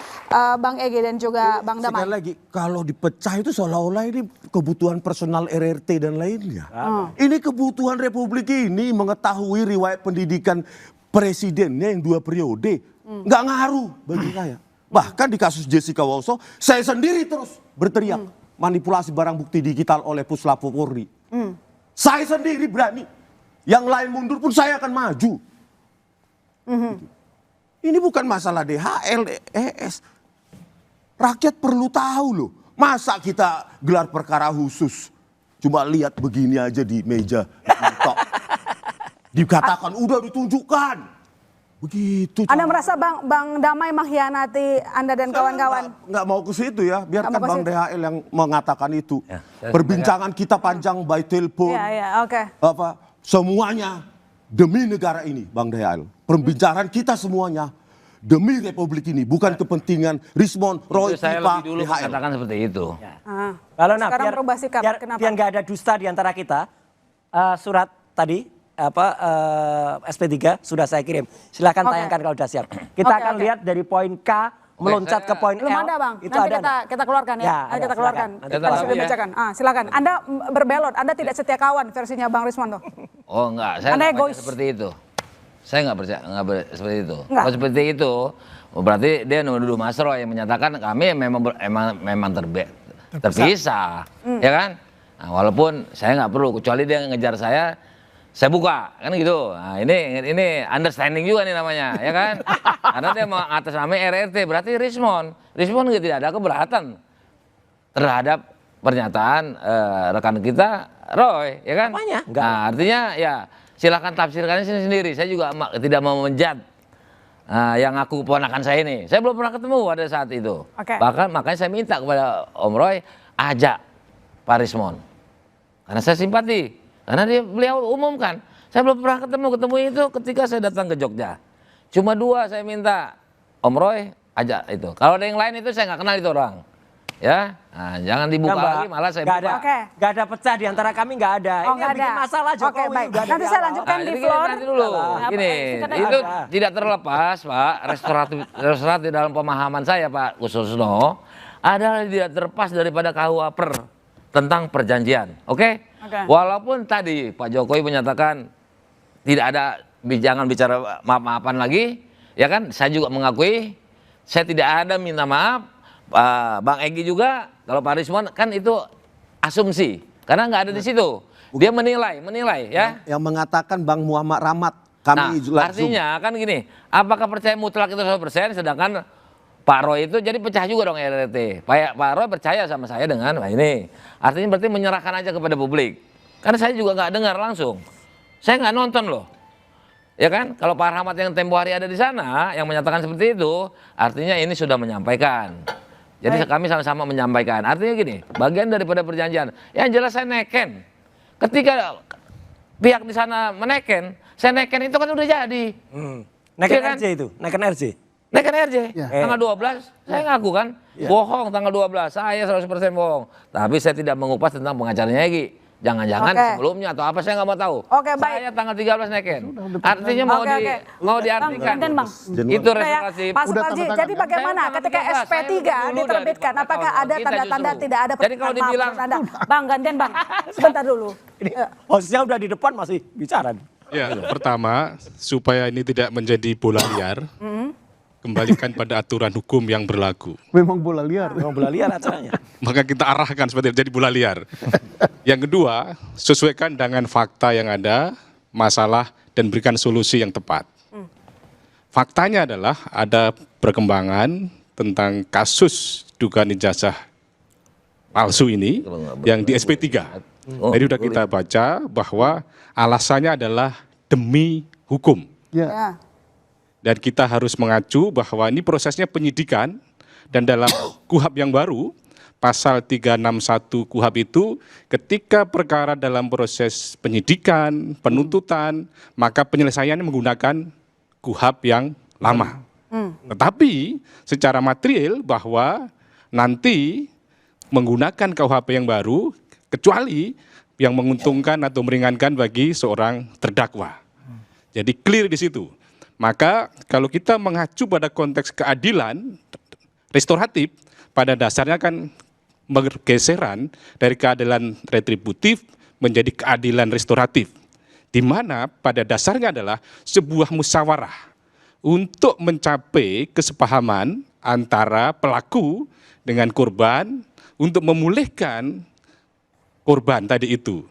Bang Egy dan juga Bang Damai? Sekali lagi, kalau dipecah itu seolah-olah ini kebutuhan personal RRT dan lainnya. Ini kebutuhan Republik ini mengetahui riwayat pendidikan presidennya yang 2 periode. Nggak ngaruh bagi saya. Bahkan di kasus Jessica Woso, saya sendiri terus berteriak manipulasi barang bukti digital oleh Puslap Polri. Saya sendiri berani. Yang lain mundur pun saya akan maju. Ini bukan masalah DHL, ES. Rakyat perlu tahu loh. Masa kita gelar perkara khusus cuma lihat begini aja di meja. Dikatakan udah ditunjukkan. Begitu. Anda merasa Bang Damai mengkhianati Anda dan kawan-kawan? Nggak mau ke situ ya, biarkan Bang DHL yang mengatakan itu. Perbincangan kita panjang by telepon. Apa semuanya demi negara ini, Bang DHL. Perbincangan kita semuanya demi Republik ini, bukan kepentingan Rismon, Roy, saya Pipa, lebih dulu DHL. mengatakan seperti itu. Kalau sekarang berubah sikap, kenapa? Biar nggak ada dusta di antara kita, surat tadi SP3 sudah saya kirim. Silakan tayangkan kalau sudah siap. Kita akan lihat dari poin K meloncat ke poin L. Belum ada Bang, Itu nanti ada. kita keluarkan ya. Nanti kita keluarkan. Kita sudah bacakan. Silakan. Anda berbelot, Anda tidak setia kawan versinya Bang Rismon tuh. Oh enggak, saya Anda nggak baca egois. seperti itu. Saya nggak percaya, seperti itu. Enggak. Kalau seperti itu, berarti dia nuduh Mas Roy yang menyatakan kami memang terpisah, ya kan? Nah, walaupun saya nggak perlu, kecuali dia ngejar saya buka, kan gitu. Nah, ini understanding juga nih namanya, ya kan? Karena dia mengatasnamai RRT, berarti Rismon juga tidak ada keberatan terhadap pernyataan rekan kita Roy, ya kan? Nah, artinya ya silakan tafsirkan sendiri. Saya juga tidak mau menjat yang aku keponakan saya ini. Saya belum pernah ketemu pada saat itu. Bahkan makanya saya minta kepada Om Roy ajak Pak Rismon. Karena saya simpati. Karena beliau umumkan. Saya belum pernah ketemu itu ketika saya datang ke Jogja. Cuma 2 saya minta Om Roy ajak itu. Kalau ada yang lain itu saya nggak kenal itu orang. Ya, nah, jangan dibuka lagi malah saya buka. Gak ada pecah di antara kami, nggak ada. Oh, Ini yang bikin masalah Jokowi. baik. Nanti saya lanjutkan di floor. Nanti dulu. Gini, itu tidak terlepas Pak, restoratif dalam pemahaman saya Pak Kussusno adalah tidak terlepas daripada KUHP tentang perjanjian. Oke? Walaupun tadi Pak Jokowi menyatakan tidak ada, jangan bicara maaf-maafan lagi, ya kan? Saya juga mengakui saya tidak ada minta maaf. Bang Egy juga, kalau Pak Rismon kan itu asumsi, karena nggak ada di situ. Dia menilai ya. Yang mengatakan Bang Muhammad Rahmat, kami artinya kan gini, apakah percaya mutlak itu 100%, sedangkan Pak Roy itu jadi pecah juga dong RRT. Pak Roy percaya sama saya dengan ini. Artinya berarti menyerahkan aja kepada publik. Karena saya juga nggak dengar langsung. Saya nggak nonton loh. Ya kan? Kalau Pak Rahmat yang tempo hari ada di sana, yang menyatakan seperti itu, artinya ini sudah menyampaikan. Jadi kami sama-sama menyampaikan. Artinya gini, bagian daripada perjanjian. Yang jelas saya neken. Ketika pihak di sana meneken, saya neken itu kan udah jadi. Neken RJ itu, neken RJ. Neken RJ, tanggal 12, saya ngaku kan, bohong tanggal 12, saya 100% bohong. Tapi saya tidak mengupas tentang pengacaranya Egy. Jangan-jangan sebelumnya atau apa saya nggak mau tahu. Saya tanggal 13 neken. Artinya mau diartikan. Itu restoratif. Pak Suparji, jadi bagaimana ketika SP3 diterbitkan? Apakah ada tanda-tanda tidak ada jadi kalau dibilang Anda? Bang, gantian Bang. Sebentar dulu. Posisinya udah di depan masih bicara. Ya, pertama supaya ini tidak menjadi bola liar. Kembalikan pada aturan hukum yang berlaku. Memang bola liar. Memang bola liar acaranya. Maka kita arahkan seperti itu, jadi bola liar. Yang kedua, sesuaikan dengan fakta yang ada, masalah, dan berikan solusi yang tepat. Faktanya adalah ada perkembangan tentang kasus dugaan ijazah palsu ini yang di SP3. Jadi sudah kita baca bahwa alasannya adalah demi hukum. Dan kita harus mengacu bahwa ini prosesnya penyidikan, dan dalam KUHP yang baru, pasal 361 KUHP itu ketika perkara dalam proses penyidikan, penuntutan, maka penyelesaiannya menggunakan KUHP yang lama. Tetapi secara material bahwa nanti menggunakan KUHP yang baru, kecuali yang menguntungkan atau meringankan bagi seorang terdakwa. Jadi clear di situ. Maka kalau kita mengacu pada konteks keadilan restoratif, pada dasarnya kan bergeseran dari keadilan retributif menjadi keadilan restoratif. Di mana pada dasarnya adalah sebuah musyawarah untuk mencapai kesepahaman antara pelaku dengan korban untuk memulihkan korban tadi itu.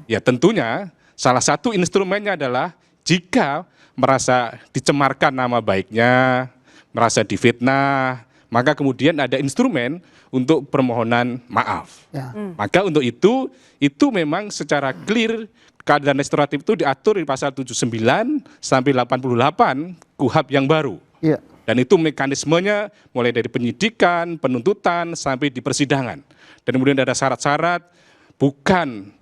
Ya tentunya salah satu instrumennya adalah jika merasa dicemarkan nama baiknya, merasa difitnah, maka kemudian ada instrumen untuk permohonan maaf. Maka untuk itu memang secara clear keadilan restoratif itu diatur di pasal 79 sampai 88 KUHP yang baru. Dan itu mekanismenya mulai dari penyidikan, penuntutan, sampai di persidangan. Dan kemudian ada syarat-syarat, bukan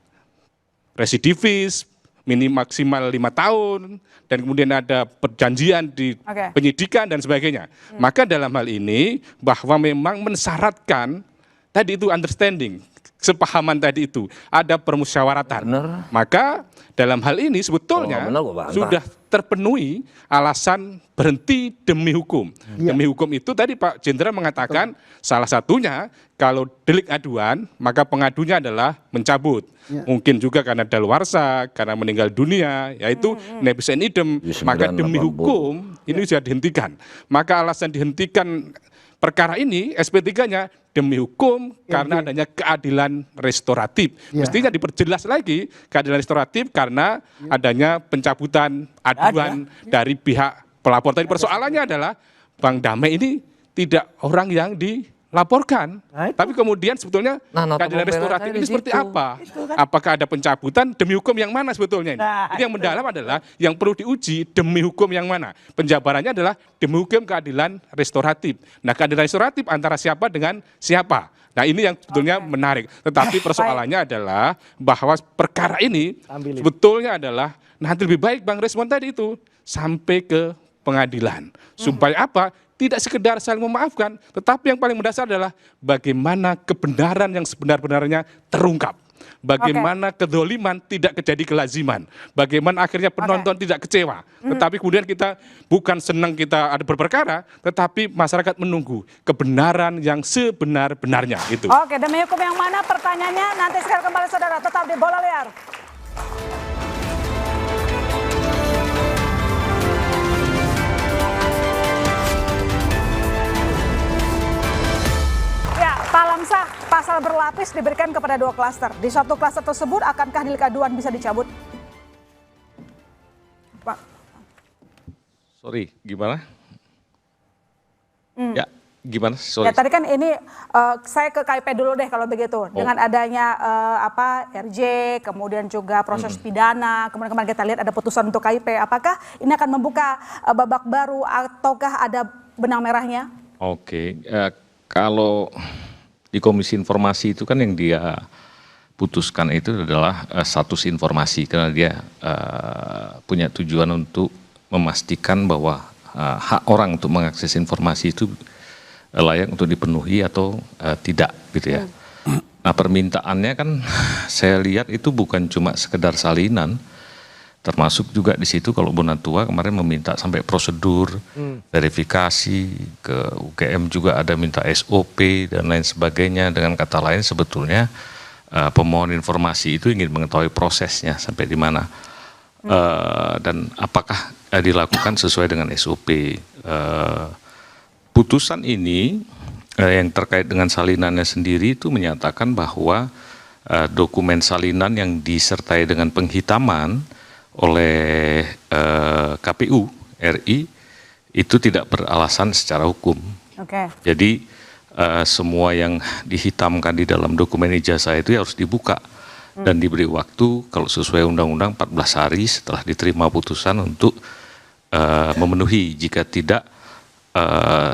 residivis, maksimal 5 tahun, dan kemudian ada perjanjian di penyidikan dan sebagainya. Maka dalam hal ini bahwa memang mensyaratkan tadi itu understanding, sepahaman tadi itu, ada permusyawaratan. Maka dalam hal ini sebetulnya sudah terpenuhi alasan berhenti demi hukum. Demi hukum itu tadi Pak Jenderal mengatakan salah satunya kalau delik aduan maka pengadunya adalah mencabut. Mungkin juga karena daluarsa, karena meninggal dunia, yaitu nebis in idem, maka demi hukum ini sudah dihentikan. Maka alasan dihentikan perkara ini SP3-nya demi hukum karena adanya keadilan restoratif. Mestinya diperjelas lagi keadilan restoratif karena adanya pencabutan aduan dari pihak pelapor. Tadi persoalannya adalah Bang Damai ini tidak orang yang dilaporkan. Tapi kemudian sebetulnya keadilan restoratif ini seperti apa? Apakah ada pencabutan demi hukum yang mana sebetulnya ini? Ini yang mendalam adalah yang perlu diuji demi hukum yang mana. Penjabarannya adalah demi hukum keadilan restoratif. Nah, keadilan restoratif antara siapa dengan siapa? Nah, ini yang sebetulnya menarik. Tetapi persoalannya adalah bahwa perkara ini sebetulnya adalah nanti lebih baik Bang Resmond tadi itu sampai ke pengadilan. Supaya apa? Tidak sekedar saling memaafkan, tetapi yang paling mendasar adalah bagaimana kebenaran yang sebenar-benarnya terungkap. Bagaimana kedoliman tidak terjadi kelaziman. Bagaimana akhirnya penonton tidak kecewa. Tetapi kemudian kita bukan senang kita ada berperkara, tetapi masyarakat menunggu kebenaran yang sebenar-benarnya itu. Oke, demi hukum yang mana pertanyaannya nanti sekali kembali saudara, tetap di Bola Liar. Pak Lamsah, pasal berlapis diberikan kepada 2 klaster. Di satu klaster tersebut, akankah delik aduan bisa dicabut? Pak. Sorry, gimana? Ya, gimana? Sorry. Ya, tadi kan ini saya ke KIP dulu deh kalau begitu. Dengan adanya RJ, kemudian juga proses pidana, kemudian kemarin kita lihat ada putusan untuk KIP. Apakah ini akan membuka babak baru ataukah ada benang merahnya? Oke, kalau di Komisi Informasi itu kan yang dia putuskan itu adalah status informasi karena dia punya tujuan untuk memastikan bahwa hak orang untuk mengakses informasi itu layak untuk dipenuhi atau tidak gitu ya. Nah, permintaannya kan saya lihat itu bukan cuma sekedar salinan, termasuk juga di situ kalau Bonatua kemarin meminta sampai prosedur, verifikasi, ke UGM juga ada minta SOP dan lain sebagainya. Dengan kata lain sebetulnya pemohon informasi itu ingin mengetahui prosesnya sampai di mana dan apakah dilakukan sesuai dengan SOP. Putusan ini yang terkait dengan salinannya sendiri itu menyatakan bahwa dokumen salinan yang disertai dengan penghitaman oleh KPU RI itu tidak beralasan secara hukum. Jadi semua yang dihitamkan di dalam dokumen ijazah itu harus dibuka dan diberi waktu kalau sesuai undang-undang 14 hari setelah diterima putusan untuk memenuhi. Jika tidak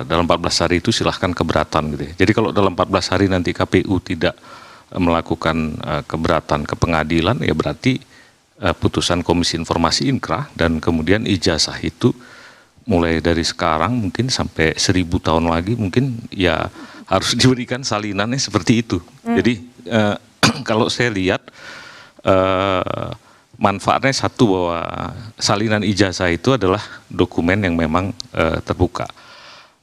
dalam 14 hari itu silahkan keberatan gitu ya. Jadi kalau dalam 14 hari nanti KPU tidak melakukan keberatan ke pengadilan ya berarti putusan Komisi Informasi inkrah dan kemudian ijazah itu mulai dari sekarang mungkin sampai 1000 tahun lagi mungkin ya harus diberikan salinannya seperti itu. Jadi kalau saya lihat manfaatnya satu bahwa salinan ijazah itu adalah dokumen yang memang terbuka.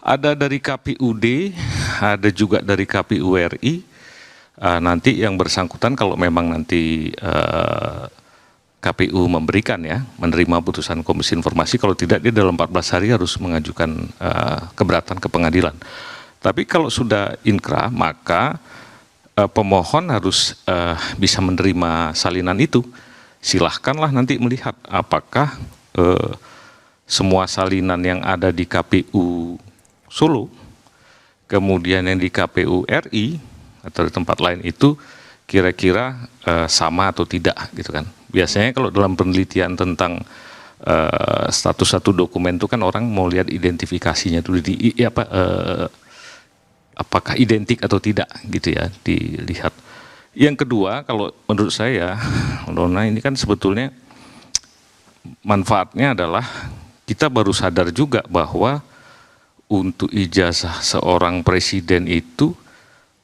Ada dari KPUD, ada juga dari KPU RI. Nanti yang bersangkutan kalau memang nanti KPU memberikan ya, menerima putusan Komisi Informasi, kalau tidak dia dalam 14 hari harus mengajukan keberatan ke pengadilan. Tapi kalau sudah inkrah maka pemohon harus bisa menerima salinan itu. Silahkanlah nanti melihat apakah semua salinan yang ada di KPU Solo, kemudian yang di KPU RI atau di tempat lain itu kira-kira sama atau tidak gitu kan. Biasanya kalau dalam penelitian tentang status satu dokumen itu kan orang mau lihat identifikasinya dulu apakah identik atau tidak gitu ya, dilihat. Yang kedua, kalau menurut saya, Dona, ini kan sebetulnya manfaatnya adalah kita baru sadar juga bahwa untuk ijazah seorang presiden itu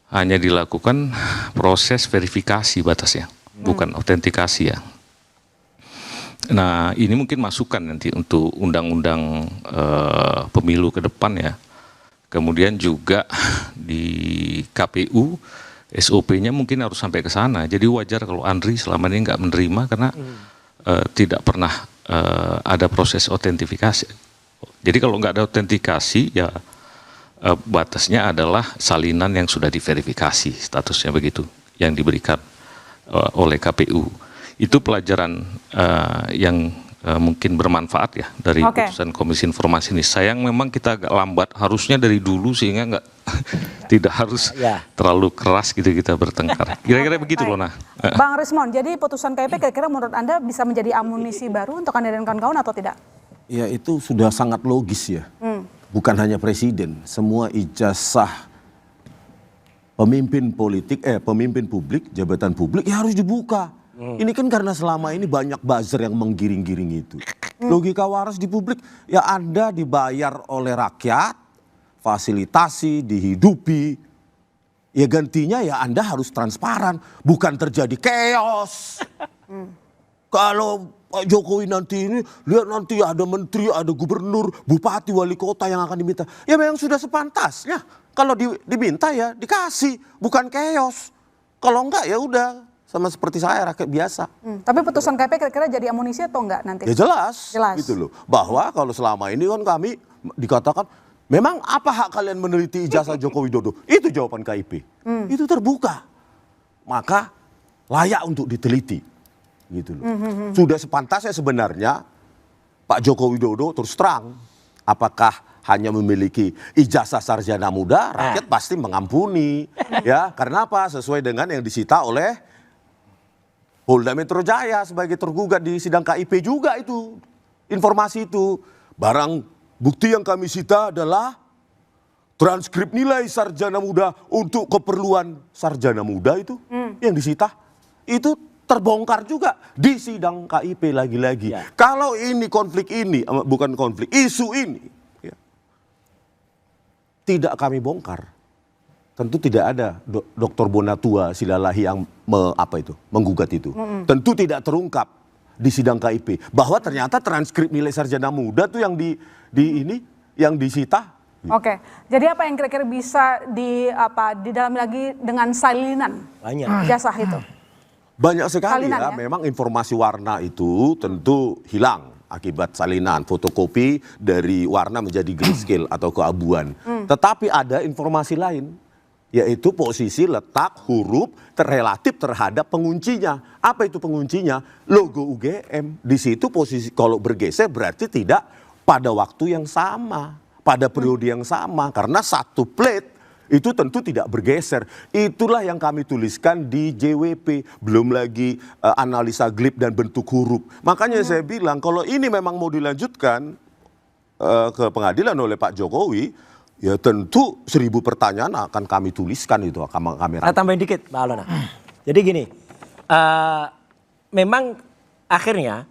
hanya dilakukan proses verifikasi batasnya, bukan autentikasi ya. Nah, ini mungkin masukan nanti untuk undang-undang pemilu ke depan ya. Kemudian juga di KPU SOP-nya mungkin harus sampai ke sana. Jadi wajar kalau Andri selama ini nggak menerima karena tidak pernah ada proses autentifikasi. Jadi kalau nggak ada autentikasi ya batasnya adalah salinan yang sudah diverifikasi, statusnya begitu yang diberikan oleh KPU. Itu pelajaran yang mungkin bermanfaat ya dari putusan Komisi Informasi ini. Sayang memang kita agak lambat, harusnya dari dulu sehingga nggak tidak harus terlalu keras gitu kita bertengkar. Kira-kira begitu loh. Nah, Bang Rismon, jadi putusan KIP kira-kira menurut Anda bisa menjadi amunisi baru untuk Anda dan kawan-kawan atau tidak? Ya itu sudah sangat logis ya. Bukan hanya presiden, semua ijazah pemimpin politik, pemimpin publik, jabatan publik ya harus dibuka. Ini kan karena selama ini banyak buzzer yang menggiring-giring itu. Logika waras di publik, ya Anda dibayar oleh rakyat, fasilitasi, dihidupi, ya gantinya ya Anda harus transparan, bukan terjadi chaos. Kalau Pak Jokowi nanti ini, lihat nanti ada menteri, ada gubernur, bupati, wali kota yang akan diminta. Ya memang sudah sepantasnya, kalau diminta ya dikasih, bukan chaos. Kalau enggak ya udah. Sama seperti saya, rakyat biasa. Tapi putusan KP kira-kira jadi amunisi atau enggak nanti? Ya jelas. Gitu loh. Bahwa kalau selama ini kan kami dikatakan, memang apa hak kalian meneliti ijazah Joko Widodo? Itu jawaban KIP. Itu terbuka. Maka layak untuk diteliti. Gitu loh. Sudah sepantasnya sebenarnya Pak Joko Widodo terus terang. Apakah hanya memiliki ijazah sarjana muda, rakyat pasti mengampuni. Ya, karena apa? Sesuai dengan yang disita oleh Polda Metro Jaya sebagai tergugat di sidang KIP juga itu. Informasi itu. Barang bukti yang kami sita adalah transkrip nilai sarjana muda untuk keperluan sarjana muda itu. Yang disita. Itu terbongkar juga di sidang KIP lagi-lagi. Kalau ini konflik ini, bukan konflik, isu ini. Ya, tidak kami bongkar. Tentu tidak ada Dr. Bonatua Silalahi yang menggugat itu. Tentu tidak terungkap di sidang KIP bahwa ternyata transkrip nilai sarjana muda tuh yang yang disita. Oke, jadi apa yang kira-kira bisa di dalam lagi dengan salinan ijazah itu? Banyak sekali ya. Memang informasi warna itu tentu hilang akibat salinan, fotokopi dari warna menjadi grayscale atau keabuan. Tetapi ada informasi lain, yaitu posisi letak huruf relatif terhadap penguncinya. Apa itu penguncinya? Logo UGM. Di situ posisi kalau bergeser berarti tidak pada waktu yang sama, pada periode yang sama. Karena satu plate itu tentu tidak bergeser. Itulah yang kami tuliskan di JWP. Belum lagi analisa glip dan bentuk huruf. Makanya saya bilang kalau ini memang mau dilanjutkan ke pengadilan oleh Pak Jokowi, ya tentu 1000 pertanyaan akan kami tuliskan itu, akan kami rangkum. Tambahin dikit Pak Alona. Jadi gini, memang akhirnya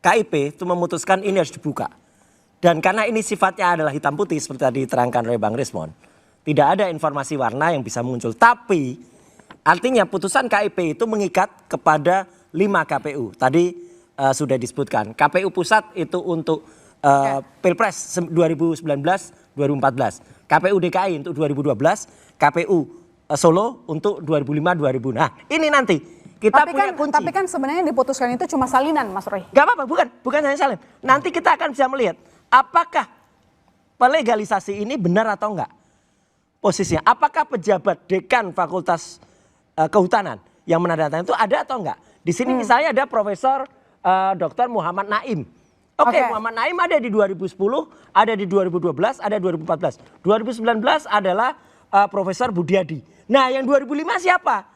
KIP itu memutuskan ini harus dibuka. Dan karena ini sifatnya adalah hitam putih seperti tadi diterangkan oleh Bang Rismon, tidak ada informasi warna yang bisa muncul. Tapi artinya putusan KIP itu mengikat kepada 5 KPU. Tadi sudah disebutkan. KPU pusat itu untuk Pilpres 2019-2014. KPU DKI untuk 2012, KPU Solo untuk 2005-2000. Nah, ini nanti kita punya kunci. Tapi kan sebenarnya diputuskan itu cuma salinan, Mas Roy. Gak apa-apa, bukan hanya salin. Nanti kita akan bisa melihat apakah pelegalisasi ini benar atau enggak. Posisinya, apakah pejabat dekan Fakultas Kehutanan yang menandatangani itu ada atau enggak. Di sini misalnya ada Profesor Dr. Muhammad Naim. Oke, Muhammad Naim ada di 2010, ada di 2012, ada 2014. 2019 adalah Profesor Budiadi. Nah, yang 2005 siapa?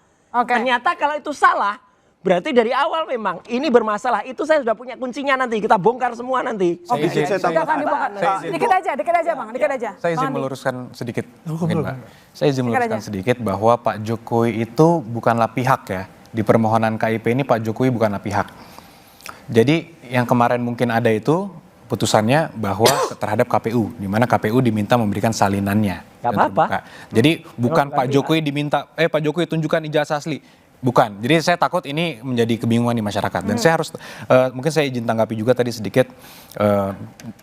Ternyata kalau itu salah, berarti dari awal memang ini bermasalah. Itu saya sudah punya kuncinya nanti. Kita bongkar semua nanti. Saya akan dibongkar. Dikit aja Bang, dikit aja. Saya izin meluruskan sedikit. Saya izin meluruskan sedikit bahwa Pak Jokowi itu bukanlah pihak ya. Di permohonan KIP ini Pak Jokowi bukanlah pihak. Jadi yang kemarin mungkin ada itu putusannya bahwa terhadap KPU, di mana KPU diminta memberikan salinannya. Gak apa-apa. Jadi bukan Pak Jokowi diminta, Pak Jokowi tunjukkan ijazah asli. Bukan. Jadi saya takut ini menjadi kebingungan di masyarakat. Dan saya harus, mungkin saya izin tanggapi juga tadi sedikit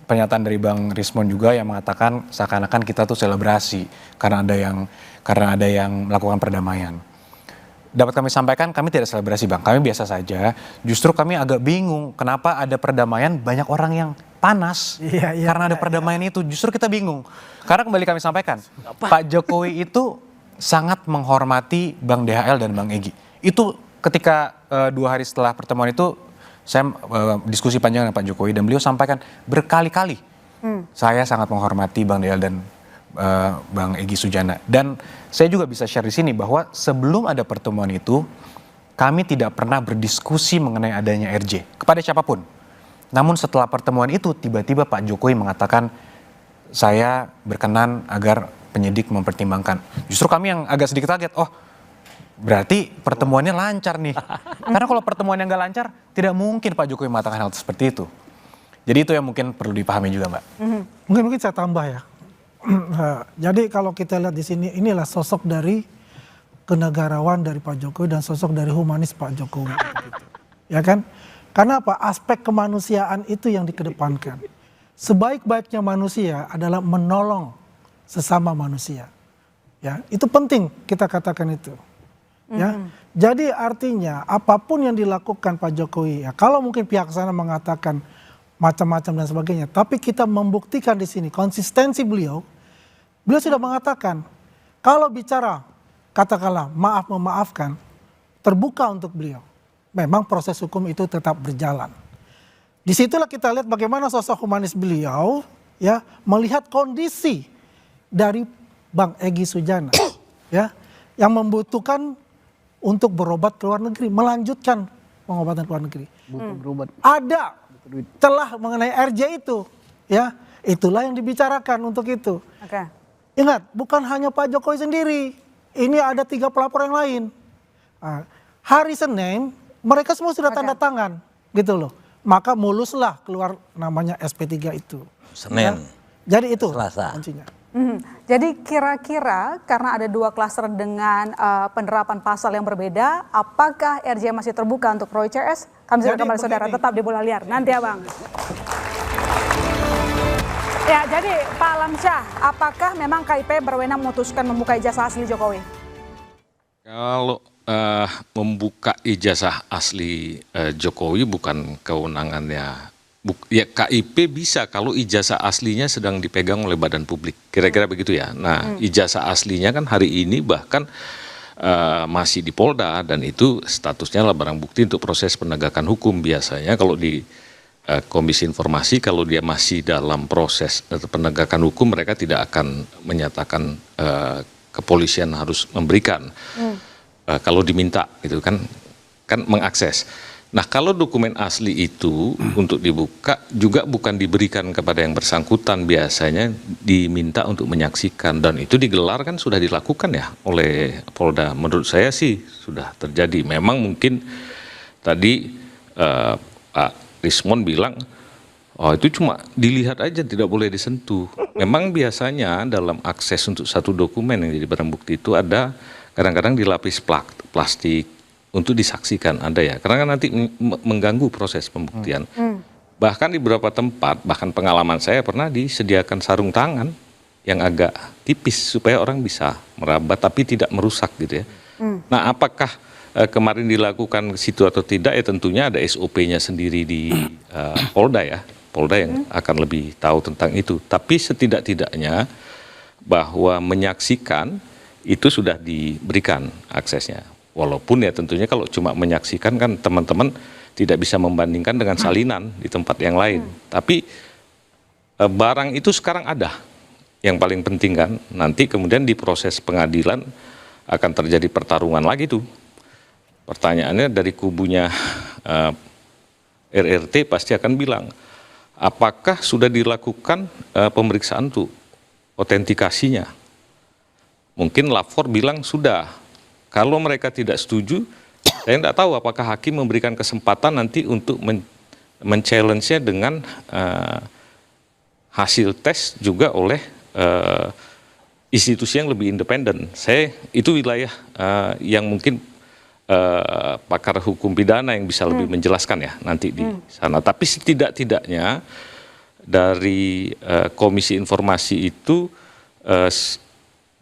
pernyataan dari Bang Rismon juga yang mengatakan seakan-akan kita tuh selebrasi karena ada yang melakukan perdamaian. Dapat kami sampaikan, kami tidak selebrasi Bang, kami biasa saja. Justru kami agak bingung kenapa ada perdamaian banyak orang yang panas. Karena ada perdamaian itu, justru kita bingung. Karena kembali kami sampaikan, Pak Jokowi itu sangat menghormati Bang DHL dan Bang Egy. Itu ketika 2 hari setelah pertemuan itu, saya diskusi panjang dengan Pak Jokowi dan beliau sampaikan berkali-kali, saya sangat menghormati Bang DHL dan Bang Egy Sujana. Dan saya juga bisa share di sini bahwa sebelum ada pertemuan itu, kami tidak pernah berdiskusi mengenai adanya RJ kepada siapapun. Namun setelah pertemuan itu, tiba-tiba Pak Jokowi mengatakan, saya berkenan agar penyidik mempertimbangkan. Justru kami yang agak sedikit kaget, oh berarti pertemuannya lancar nih. Karena kalau pertemuannya nggak lancar, tidak mungkin Pak Jokowi mengatakan hal seperti itu. Jadi itu yang mungkin perlu dipahami juga Mbak. Mungkin saya tambah ya. Jadi kalau kita lihat di sini, inilah sosok dari kenegarawan dari Pak Jokowi dan sosok dari humanis Pak Jokowi. Ya kan? Karena apa? Aspek kemanusiaan itu yang dikedepankan. Sebaik-baiknya manusia adalah menolong sesama manusia. Ya, itu penting kita katakan itu. Ya. Jadi artinya apapun yang dilakukan Pak Jokowi, ya kalau mungkin pihak sana mengatakan macam-macam dan sebagainya, tapi kita membuktikan di sini konsistensi beliau sudah mengatakan kalau bicara katakanlah maaf memaafkan, terbuka untuk beliau. Memang proses hukum itu tetap berjalan. Disitulah kita lihat bagaimana sosok humanis beliau ya melihat kondisi dari Bang Egy Sujana ya yang membutuhkan untuk berobat ke luar negeri, melanjutkan pengobatan ke luar negeri. Ada celah mengenai RJ itu ya, itulah yang dibicarakan untuk itu. Ingat, bukan hanya Pak Jokowi sendiri, ini ada 3 pelapor yang lain. Hari Senin mereka semua sudah tanda tangan gitu loh, maka muluslah keluar namanya SP3 itu Senin ya. Jadi itu Selasa. kuncinya. Jadi kira-kira karena ada 2 klaster dengan penerapan pasal yang berbeda, apakah RJ masih terbuka untuk Roy CS? Kami segera kembali saudara, tetap di Bola Liar. Nanti ya Bang. Ya, jadi Pak Alamsyah, apakah memang KIP berwenang memutuskan membuka ijazah asli Jokowi? Kalau membuka ijazah asli Jokowi bukan kewenangannya. Ya KIP bisa kalau ijazah aslinya sedang dipegang oleh badan publik. Kira-kira begitu ya. Nah, ijazah aslinya kan hari ini bahkan masih di Polda dan itu statusnya adalah barang bukti untuk proses penegakan hukum. Biasanya kalau di Komisi Informasi, kalau dia masih dalam proses penegakan hukum, mereka tidak akan menyatakan kepolisian harus memberikan. Kalau diminta gitu kan mengakses. Nah, kalau dokumen asli itu untuk dibuka juga bukan diberikan kepada yang bersangkutan, biasanya diminta untuk menyaksikan dan itu digelar kan sudah dilakukan ya oleh Polda. Menurut saya sih sudah terjadi. Memang mungkin tadi Pak Rismon bilang, oh itu cuma dilihat aja tidak boleh disentuh. Memang biasanya dalam akses untuk satu dokumen yang jadi barang bukti itu ada kadang-kadang dilapis plastik untuk disaksikan, ada ya. Karena kan nanti mengganggu proses pembuktian. Bahkan di beberapa tempat, bahkan pengalaman saya pernah disediakan sarung tangan yang agak tipis supaya orang bisa merabat tapi tidak merusak gitu ya. Nah, apakah kemarin dilakukan ke situ atau tidak ya tentunya ada SOP-nya sendiri di Polda ya. Polda yang akan lebih tahu tentang itu. Tapi setidak-tidaknya bahwa menyaksikan itu sudah diberikan aksesnya. Walaupun ya tentunya kalau cuma menyaksikan kan teman-teman tidak bisa membandingkan dengan salinan di tempat yang lain. Tapi barang itu sekarang ada. Yang paling penting kan, nanti kemudian di proses pengadilan akan terjadi pertarungan lagi tuh. Pertanyaannya dari kubunya RRT pasti akan bilang, apakah sudah dilakukan pemeriksaan tuh otentikasinya? Mungkin lapor bilang sudah. Kalau mereka tidak setuju, saya tidak tahu apakah hakim memberikan kesempatan nanti untuk men-challenge-nya dengan hasil tes juga oleh institusi yang lebih independen. Itu wilayah yang mungkin pakar hukum pidana yang bisa lebih menjelaskan ya nanti di sana. Tapi setidak-tidaknya dari Komisi Informasi itu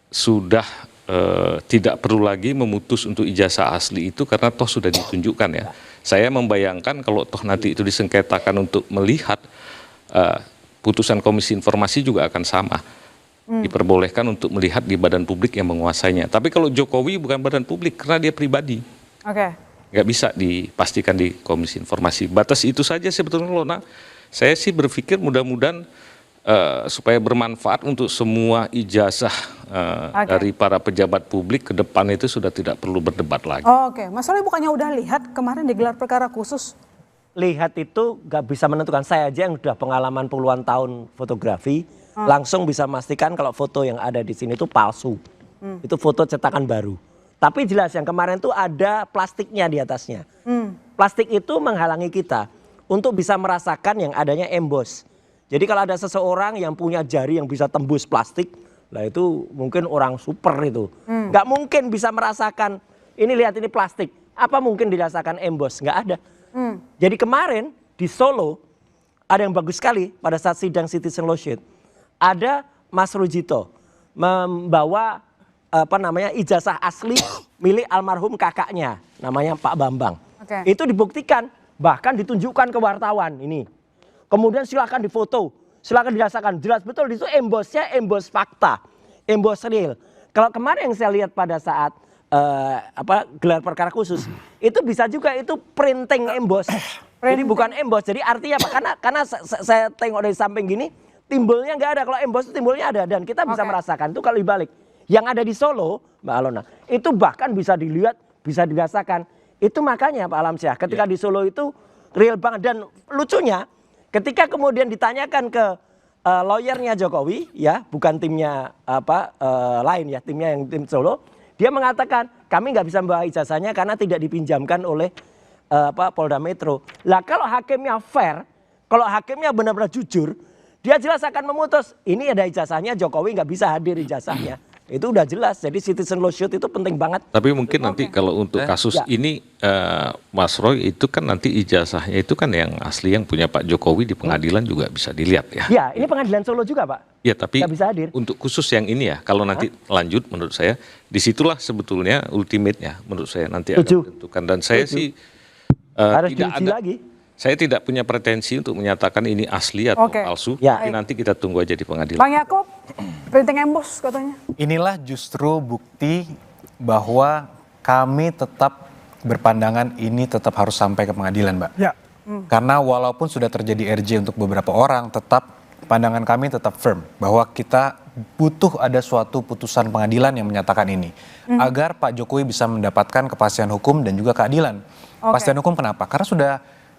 sudah tidak perlu lagi memutus untuk ijazah asli itu karena toh sudah ditunjukkan ya. Saya membayangkan kalau toh nanti itu disengketakan untuk melihat, putusan Komisi Informasi juga akan sama. Diperbolehkan untuk melihat di badan publik yang menguasainya. Tapi kalau Jokowi bukan badan publik karena dia pribadi. Nggak bisa dipastikan di Komisi Informasi. Batas itu saja sebetulnya Lona. Saya sih berpikir mudah-mudahan supaya bermanfaat untuk semua ijazah dari para pejabat publik ke depan itu sudah tidak perlu berdebat lagi. Oke, Mas Roy bukannya udah lihat kemarin digelar perkara khusus? Lihat itu nggak bisa menentukan. Saya aja yang udah pengalaman puluhan tahun fotografi, langsung bisa memastikan kalau foto yang ada di sini itu palsu. Itu foto cetakan baru. Tapi jelas yang kemarin tuh ada plastiknya di atasnya. Plastik itu menghalangi kita untuk bisa merasakan yang adanya emboss. Jadi kalau ada seseorang yang punya jari yang bisa tembus plastik, lah itu mungkin orang super itu. Nggak mungkin bisa merasakan, ini lihat ini plastik. Apa mungkin dirasakan emboss? Nggak ada. Jadi kemarin di Solo ada yang bagus sekali pada saat sidang Citizen Lawsuit. Ada Mas Rujito membawa ijazah asli milik almarhum kakaknya, namanya Pak Bambang. Itu dibuktikan, bahkan ditunjukkan ke wartawan ini. Kemudian silakan difoto, silakan dirasakan, jelas betul di situ embossnya emboss fakta, emboss real. Kalau kemarin yang saya lihat pada saat gelar perkara khusus, itu bisa juga itu printing emboss. Jadi bukan emboss. Jadi artinya apa? Karena saya tengok dari samping gini, timbulnya nggak ada. Kalau emboss itu timbulnya ada dan kita bisa merasakan itu kalau dibalik. Yang ada di Solo, Mbak Alona, itu bahkan bisa dilihat, bisa dirasakan. Itu makanya Pak Alamsyah, ketika di Solo itu real banget. Dan lucunya, ketika kemudian ditanyakan ke lawyernya Jokowi, ya bukan timnya lain ya, timnya yang tim Solo, dia mengatakan kami nggak bisa membawa ijazahnya karena tidak dipinjamkan oleh Polda Metro. Lah kalau hakimnya fair, kalau hakimnya benar-benar jujur, dia jelas akan memutus. Ini ada ijazahnya, Jokowi nggak bisa hadir ijazahnya. Itu udah jelas. Jadi Citizen Lawsuit itu penting banget. Tapi mungkin nanti kalau untuk kasus ini Mas Roy itu kan nanti ijazahnya itu kan yang asli yang punya Pak Jokowi di pengadilan juga bisa dilihat ya. Ya, ini pengadilan Solo juga Pak. Ya tapi bisa hadir. Untuk khusus yang ini ya, kalau nanti lanjut menurut saya disitulah sebetulnya ultimate-nya menurut saya nanti akan ditentukan. Dan saya sih harus tidak ada lagi. Saya tidak punya pretensi untuk menyatakan ini asli atau palsu. Tapi nanti kita tunggu aja di pengadilan. Bang Yaakob, printing emboss katanya. Inilah justru bukti bahwa kami tetap berpandangan ini tetap harus sampai ke pengadilan, Mbak. Ya. Karena walaupun sudah terjadi RJ untuk beberapa orang, tetap pandangan kami tetap firm bahwa kita butuh ada suatu putusan pengadilan yang menyatakan ini. Agar Pak Jokowi bisa mendapatkan kepastian hukum dan juga keadilan. Kepastian hukum kenapa? Karena sudah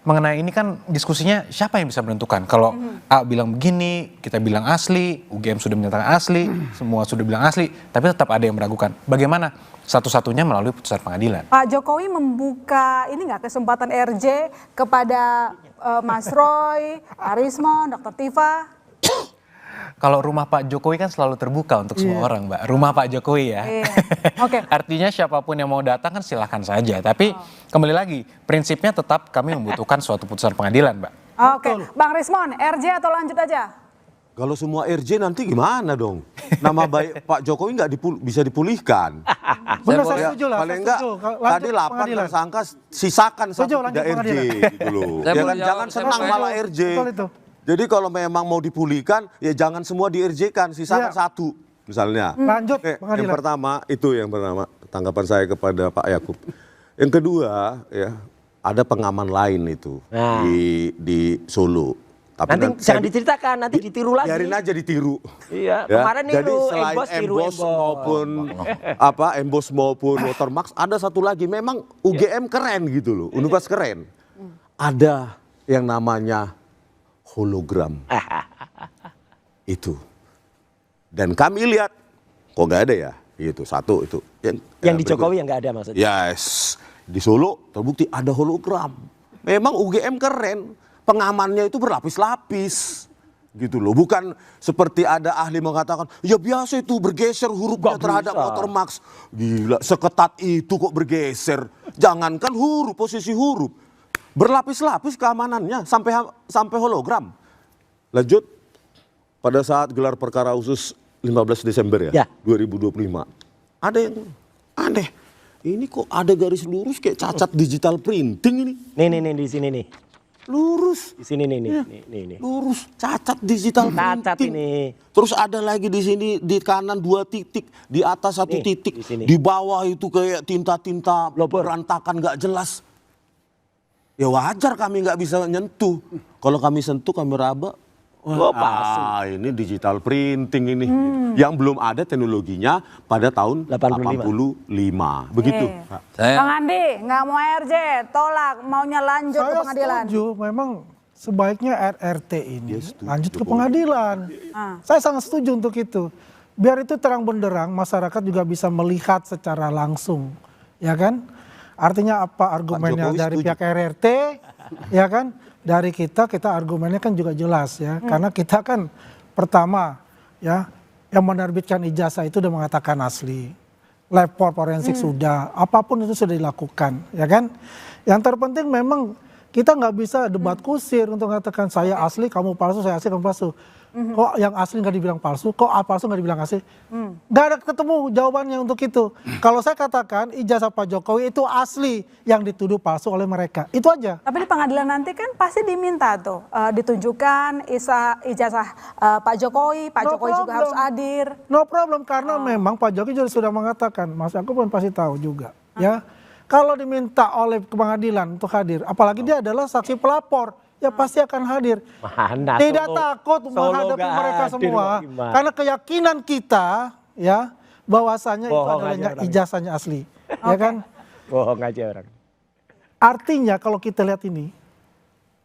mengenai ini kan diskusinya siapa yang bisa menentukan. Kalau A bilang begini, kita bilang asli, UGM sudah menyatakan asli, semua sudah bilang asli, tapi tetap ada yang meragukan. Bagaimana? Satu-satunya melalui putusan pengadilan. Pak Jokowi membuka ini nggak kesempatan RJ kepada Mas Roy, Arismon, Dr. Tifa? Kalau rumah Pak Jokowi kan selalu terbuka untuk semua orang, Mbak. Rumah Pak Jokowi ya. Artinya siapapun yang mau datang kan silahkan saja. Tapi kembali lagi, prinsipnya tetap kami membutuhkan suatu putusan pengadilan, Mbak. Oke, Bang Rismon, RJ atau lanjut aja? Kalau semua RJ nanti gimana dong? Nama baik Pak Jokowi nggak bisa dipulihkan. Benar, saya setuju lah. Paling enggak tadi 8 tersangka sisakan satu tidak RJ gitu loh. Jangan senang malah RJ. Jadi kalau memang mau dipulihkan, ya jangan semua di-RJ-kan, sisakan satu misalnya. Lanjut, yang pertama, tanggapan saya kepada Pak Yaakob. Yang kedua, ya ada pengaman lain itu di Solo. Tapi nanti jangan diceritakan, nanti ditiru lagi. Biarin aja ditiru. Iya, ya. kemarin Jadi niru, selain Embos maupun Embos maupun Watermax, ada satu lagi memang UGM keren gitu loh, Universitas keren. Ada yang namanya hologram. Itu. Dan kami lihat kok nggak ada ya? Itu satu itu. Yang di Jokowi yang nggak ada maksudnya. Yes, di Solo terbukti ada hologram. Memang UGM keren. Pengamannya itu berlapis-lapis gitu loh, bukan seperti ada ahli mengatakan ya biasa itu bergeser hurufnya terhadap Watermax. Gila, seketat itu kok bergeser. Jangankan huruf, posisi huruf, berlapis-lapis keamanannya sampai hologram. Lanjut, pada saat gelar perkara khusus 15 Desember ya 2025, ada yang aneh. Ini kok ada garis lurus kayak cacat digital printing ini. Nih di sini nih. Lurus di sini nih. Lurus, cacat digital printing. Ini. Terus ada lagi di sini di kanan 2 titik, di atas 1 titik, di bawah itu kayak tinta-tinta berantakan nggak jelas. Ya wajar kami nggak bisa nyentuh. Kalau kami sentuh, kami raba, ini digital printing ini. Yang belum ada teknologinya pada tahun 85. Begitu. Bang Andi, nggak mau RJ, tolak, maunya lanjut ke pengadilan. Saya setuju, memang sebaiknya RRT ini lanjut ke pengadilan. Saya sangat setuju untuk itu. Biar itu terang benderang, masyarakat juga bisa melihat secara langsung. Ya kan? Artinya apa argumennya dari pihak RRT, ya kan? Dari kita argumennya kan juga jelas ya. Karena kita kan pertama ya, yang menerbitkan ijazah itu sudah mengatakan asli. Lab forensik sudah, apapun itu sudah dilakukan, ya kan? Yang terpenting memang kita nggak bisa debat kusir untuk mengatakan saya asli, kamu palsu, saya asli, kamu palsu. Kok yang asli nggak dibilang palsu, kok palsu nggak dibilang asli? Nggak ada ketemu jawabannya untuk itu. Kalau saya katakan ijazah Pak Jokowi itu asli, yang dituduh palsu oleh mereka, itu aja. Tapi di pengadilan nanti kan pasti diminta tuh ditunjukkan ijazah Pak Jokowi, Pak Jokowi juga harus hadir. No problem, karena memang Pak Jokowi juga sudah mengatakan, Mas aku pun pasti tahu juga, ya. Kalau diminta oleh pengadilan untuk hadir, apalagi dia adalah saksi pelapor, ya pasti akan hadir. Mana, tidak takut menghadapi mereka semua, karena keyakinan kita ya bahwasanya itu adalah ijazahnya asli, ya kan? Bohong aja orang. Artinya kalau kita lihat ini,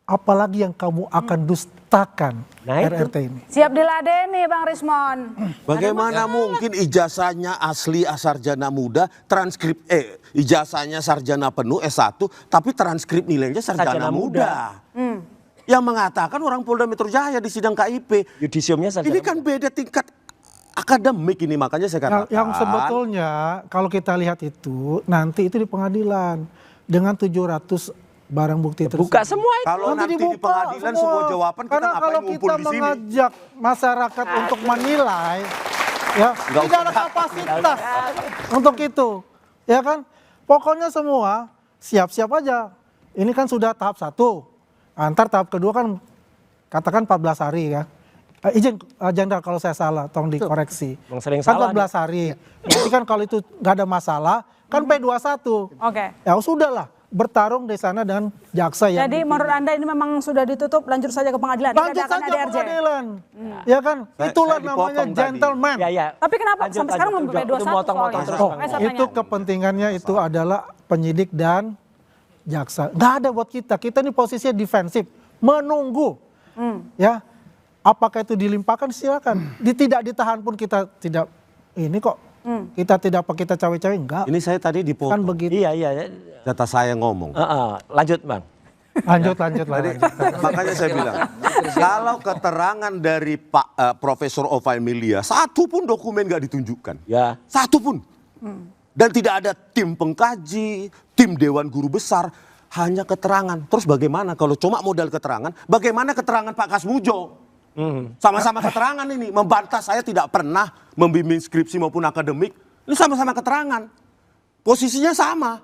apalagi yang kamu akan dustakan RRT ini. Siap diladeni Bang Rismon. Bagaimana mungkin ijazahnya asli sarjana muda, transkrip ijazahnya sarjana penuh S1, tapi transkrip nilainya sarjana muda. Yang mengatakan orang Polda Metro Jaya di sidang KIP. Yudisiumnya sarjana. Ini kan beda tingkat akademik ini, makanya saya katakan. Yang sebetulnya kalau kita lihat itu nanti itu di pengadilan dengan 700 barang bukti tersebut. Buka semua itu. Kalau nanti di pengadilan semua jawaban, kita karena ngapain ngumpul di sini? Kalau kita mengajak masyarakat untuk menilai, ya tidak ada kapasitas untuk itu, ya kan? Pokoknya semua siap-siap aja. Ini kan sudah tahap 1. Antar tahap kedua kan katakan 14 hari ya. Izin Jenderal kalau saya salah, tolong dikoreksi. Sering kan salah 14 hari. Berarti kan kalau itu nggak ada masalah, kan P21. Oke. Ya sudahlah, bertarung di sana dengan jaksa yang. Jadi menurut Anda ini memang sudah ditutup, lanjut saja ke pengadilan. Lanjut saja ke pengadilan. Ya kan? Itulah namanya gentleman. Ya. Tapi kenapa sampai sekarang belum P21 soalnya? Itu kepentingannya itu adalah penyidik dan jaksa. Nggak ada buat kita. Kita ini posisinya defensif, menunggu. Ya. Apakah itu dilimpahkan silakan. Tidak ditahan pun kita tidak ini kok. Kita tidak pakai kita cawe-cawe, enggak. Ini saya tadi dipotong. Kan begitu. Iya. Data saya ngomong. Lanjut Bang. Lanjut. Makanya saya bilang, kalau keterangan dari Pak Profesor Ovaemilia, satu pun dokumen nggak ditunjukkan. Ya. Satu pun. Dan tidak ada tim pengkaji, tim Dewan Guru Besar, hanya keterangan. Terus bagaimana kalau cuma modal keterangan, bagaimana keterangan Pak Kasmujo? Sama-sama keterangan ini, membantah saya tidak pernah membimbing skripsi maupun akademik. Ini sama-sama keterangan. Posisinya sama.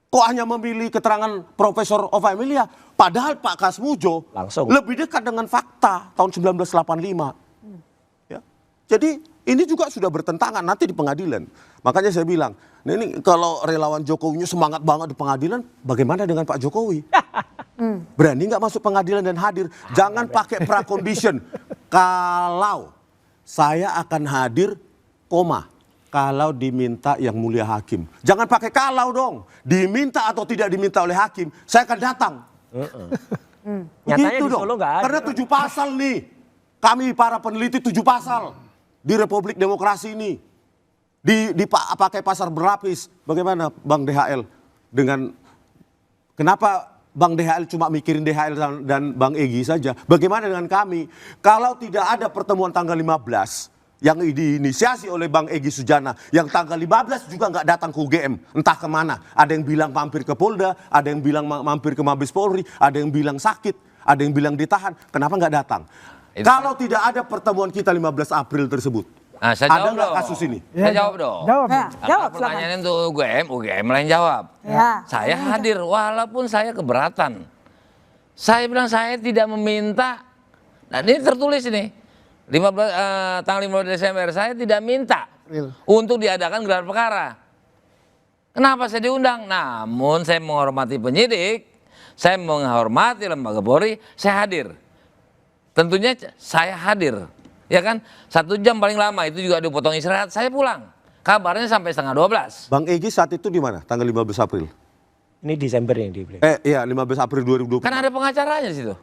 Kok hanya memilih keterangan Profesor Ovaemilia? Padahal Pak Kasmujo lebih dekat dengan fakta tahun 1985. Ya. Jadi Ini juga sudah bertentangan nanti di pengadilan. Makanya saya bilang, nah ini kalau relawan Jokowinya semangat banget di pengadilan, bagaimana dengan Pak Jokowi? Berani nggak masuk pengadilan dan hadir? Jangan pakai pracondition. Kalau saya akan hadir, kalau diminta yang mulia hakim. Jangan pakai kalau dong. Diminta atau tidak diminta oleh hakim, saya akan datang. Nyatanya di dong. Solo nggak ada. Karena 7 pasal nih. Kami para peneliti 7 pasal di Republik Demokrasi ini. Pakai pasar berlapis. Bagaimana Bang DHL dengan kenapa Bang DHL cuma mikirin DHL dan Bang Egy saja? Bagaimana dengan kami? Kalau tidak ada pertemuan tanggal 15 yang diinisiasi oleh Bang Egy Sujana, yang tanggal 15 juga nggak datang ke UGM, entah kemana. Ada yang bilang mampir ke Polda, ada yang bilang mampir ke Mabes Polri, ada yang bilang sakit, ada yang bilang ditahan. Kenapa nggak datang? Kalau tidak ada pertemuan kita 15 April tersebut, nah, ada nggak kasus ini? Saya jawab dong. Jawab. Jawab. Pertanyaan itu UGM lain jawab. Ya. Saya hadir walaupun saya keberatan. Saya bilang saya tidak meminta. Nah ini tertulis ini. Tanggal 15 Desember saya tidak minta untuk diadakan gelar perkara. Kenapa saya diundang? Namun saya menghormati penyidik, saya menghormati lembaga Polri, saya hadir. Tentunya saya hadir, ya kan? 1 jam paling lama, itu juga dipotong istirahat, saya pulang. Kabarnya sampai setengah 12. Bang Egy saat itu di mana? Tanggal 15 April? Ini Desember yang dibeli. Iya 15 April 2020. Kan ada pengacaranya di situ.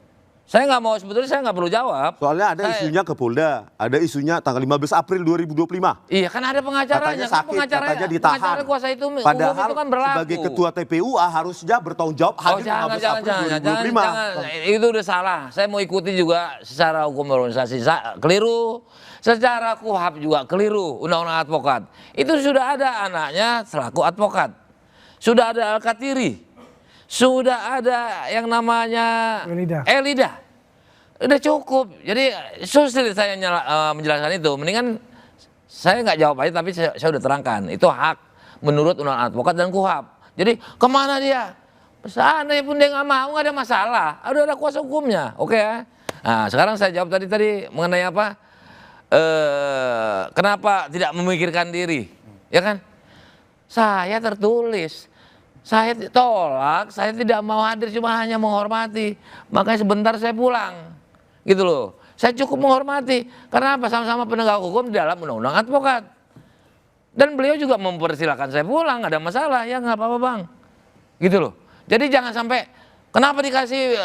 Saya nggak mau, sebetulnya saya nggak perlu jawab. Soalnya ada isunya ke Polda, ada isunya tanggal 15 April 2025. Iya kan ada pengacaranya. Katanya sakit, katanya ditahan. Pengacara kuasa itu, padahal itu kan berlaku. sebagai ketua TPUA harusnya bertanggung jawab hadir 15 April 2025. Jangan. Itu udah salah. Saya mau ikuti juga secara hukum organisasi keliru. Secara KUHAP juga keliru, undang-undang advokat. Itu sudah ada anaknya selaku advokat. Sudah ada Al-Katiri. Sudah ada yang namanya Elida. Udah cukup. Jadi sulit saya menjelaskan itu. Mendingan saya nggak jawab aja, tapi saya udah terangkan. Itu hak menurut undang-undang advokat dan KUHAP. Jadi kemana dia? Seandainya pun dia nggak mau, nggak ada masalah. Ada kuasa hukumnya. Oke ya. Nah sekarang saya jawab tadi mengenai apa? Kenapa tidak memikirkan diri? Ya kan? Saya tertulis. Saya tolak, saya tidak mau hadir, cuma hanya menghormati. Makanya sebentar saya pulang. Gitu loh. Saya cukup menghormati. Karena apa? Sama-sama penegak hukum di dalam undang-undang advokat. Dan beliau juga mempersilahkan saya pulang, nggak ada masalah. Ya nggak apa-apa Bang. Gitu loh. Jadi jangan sampai, kenapa dikasih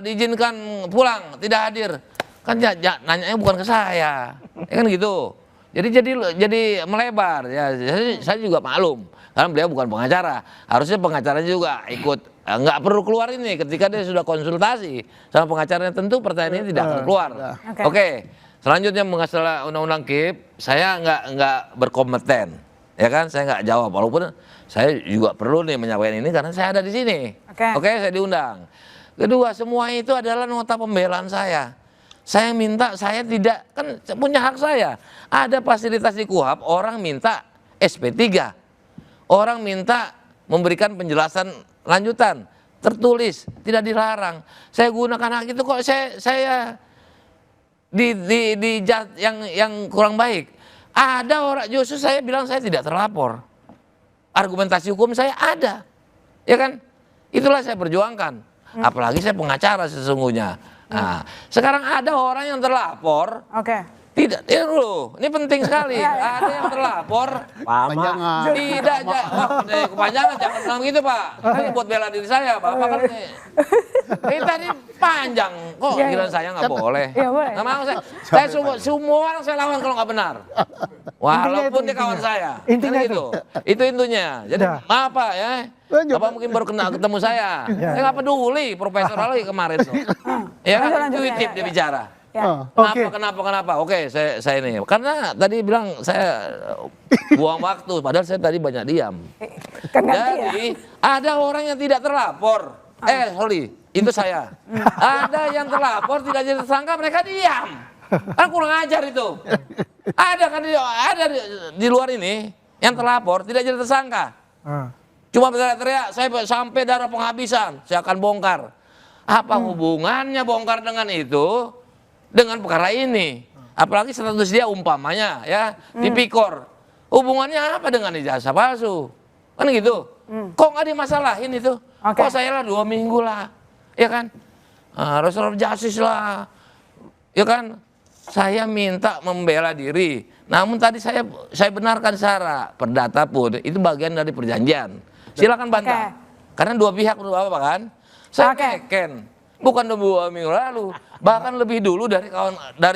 diizinkan pulang, tidak hadir. Kan nanyanya bukan ke saya. Ya kan gitu. Jadi melebar. Ya, saya juga maklum. Karena beliau bukan pengacara, harusnya pengacaranya juga ikut, nggak perlu keluar ini ketika dia sudah konsultasi sama pengacaranya, tentu pertanyaan ini tidak akan keluar. Oke. Selanjutnya mengasal undang-undang KIP, saya nggak berkompeten, ya kan, saya nggak jawab, walaupun saya juga perlu nih menyampaikan ini karena saya ada di sini. Oke, saya diundang. Kedua, semua itu adalah nota pembelaan saya. Saya minta, saya tidak, kan punya hak saya. Ada fasilitas di KUHAP, orang minta SP3. Orang minta memberikan penjelasan lanjutan, tertulis, tidak dilarang. Saya gunakan hak itu kok saya yang kurang baik. Ada orang, justru saya bilang saya tidak terlapor. Argumentasi hukum saya ada, ya kan? Itulah saya perjuangkan. Apalagi saya pengacara sesungguhnya. Nah, sekarang ada orang yang terlapor. Tidak, ini penting sekali. Ada yang terlapor, tidak, kepanjangan, jangan bilang gitu Pak. Ini buat bela diri saya, Bapak kan ini tadi panjang, kok kira saya nggak boleh. Nggak mau saya semua orang saya lawan kalau nggak benar. Walaupun dia kawan saya. Intinya itu intinya. Jadi maaf Pak ya. Bapak mungkin baru ketemu saya. Saya nggak peduli, Profesor lagi kemarin tuh. Ya kan, intuitif dia bicara. Kenapa? Oke, saya ini. Karena tadi bilang saya buang waktu, padahal saya tadi banyak diam. Jadi ada orang yang tidak terlapor. Itu saya. Ada yang terlapor tidak jadi tersangka, mereka diam. Kan kurang ajar itu. Ada kan ada di luar ini yang terlapor tidak jadi tersangka. Cuma berteriak-teriak, saya sampai darah penghabisan, saya akan bongkar. Apa hubungannya bongkar dengan itu? Dengan perkara ini. Apalagi status dia umpamanya ya tipikor. Hubungannya apa dengan ijazah palsu? Kan gitu. Kok nggak dimasalahin itu? Kok saya lah 2 minggu lah, ya kan? Restoratif justice lah, ya kan? Saya minta membela diri. Namun tadi saya benarkan secara perdata pun itu bagian dari perjanjian. Silakan bantah. Karena 2 pihak apa kan? Saya ngeken. Bukan 2 minggu lalu, bahkan lebih dulu dari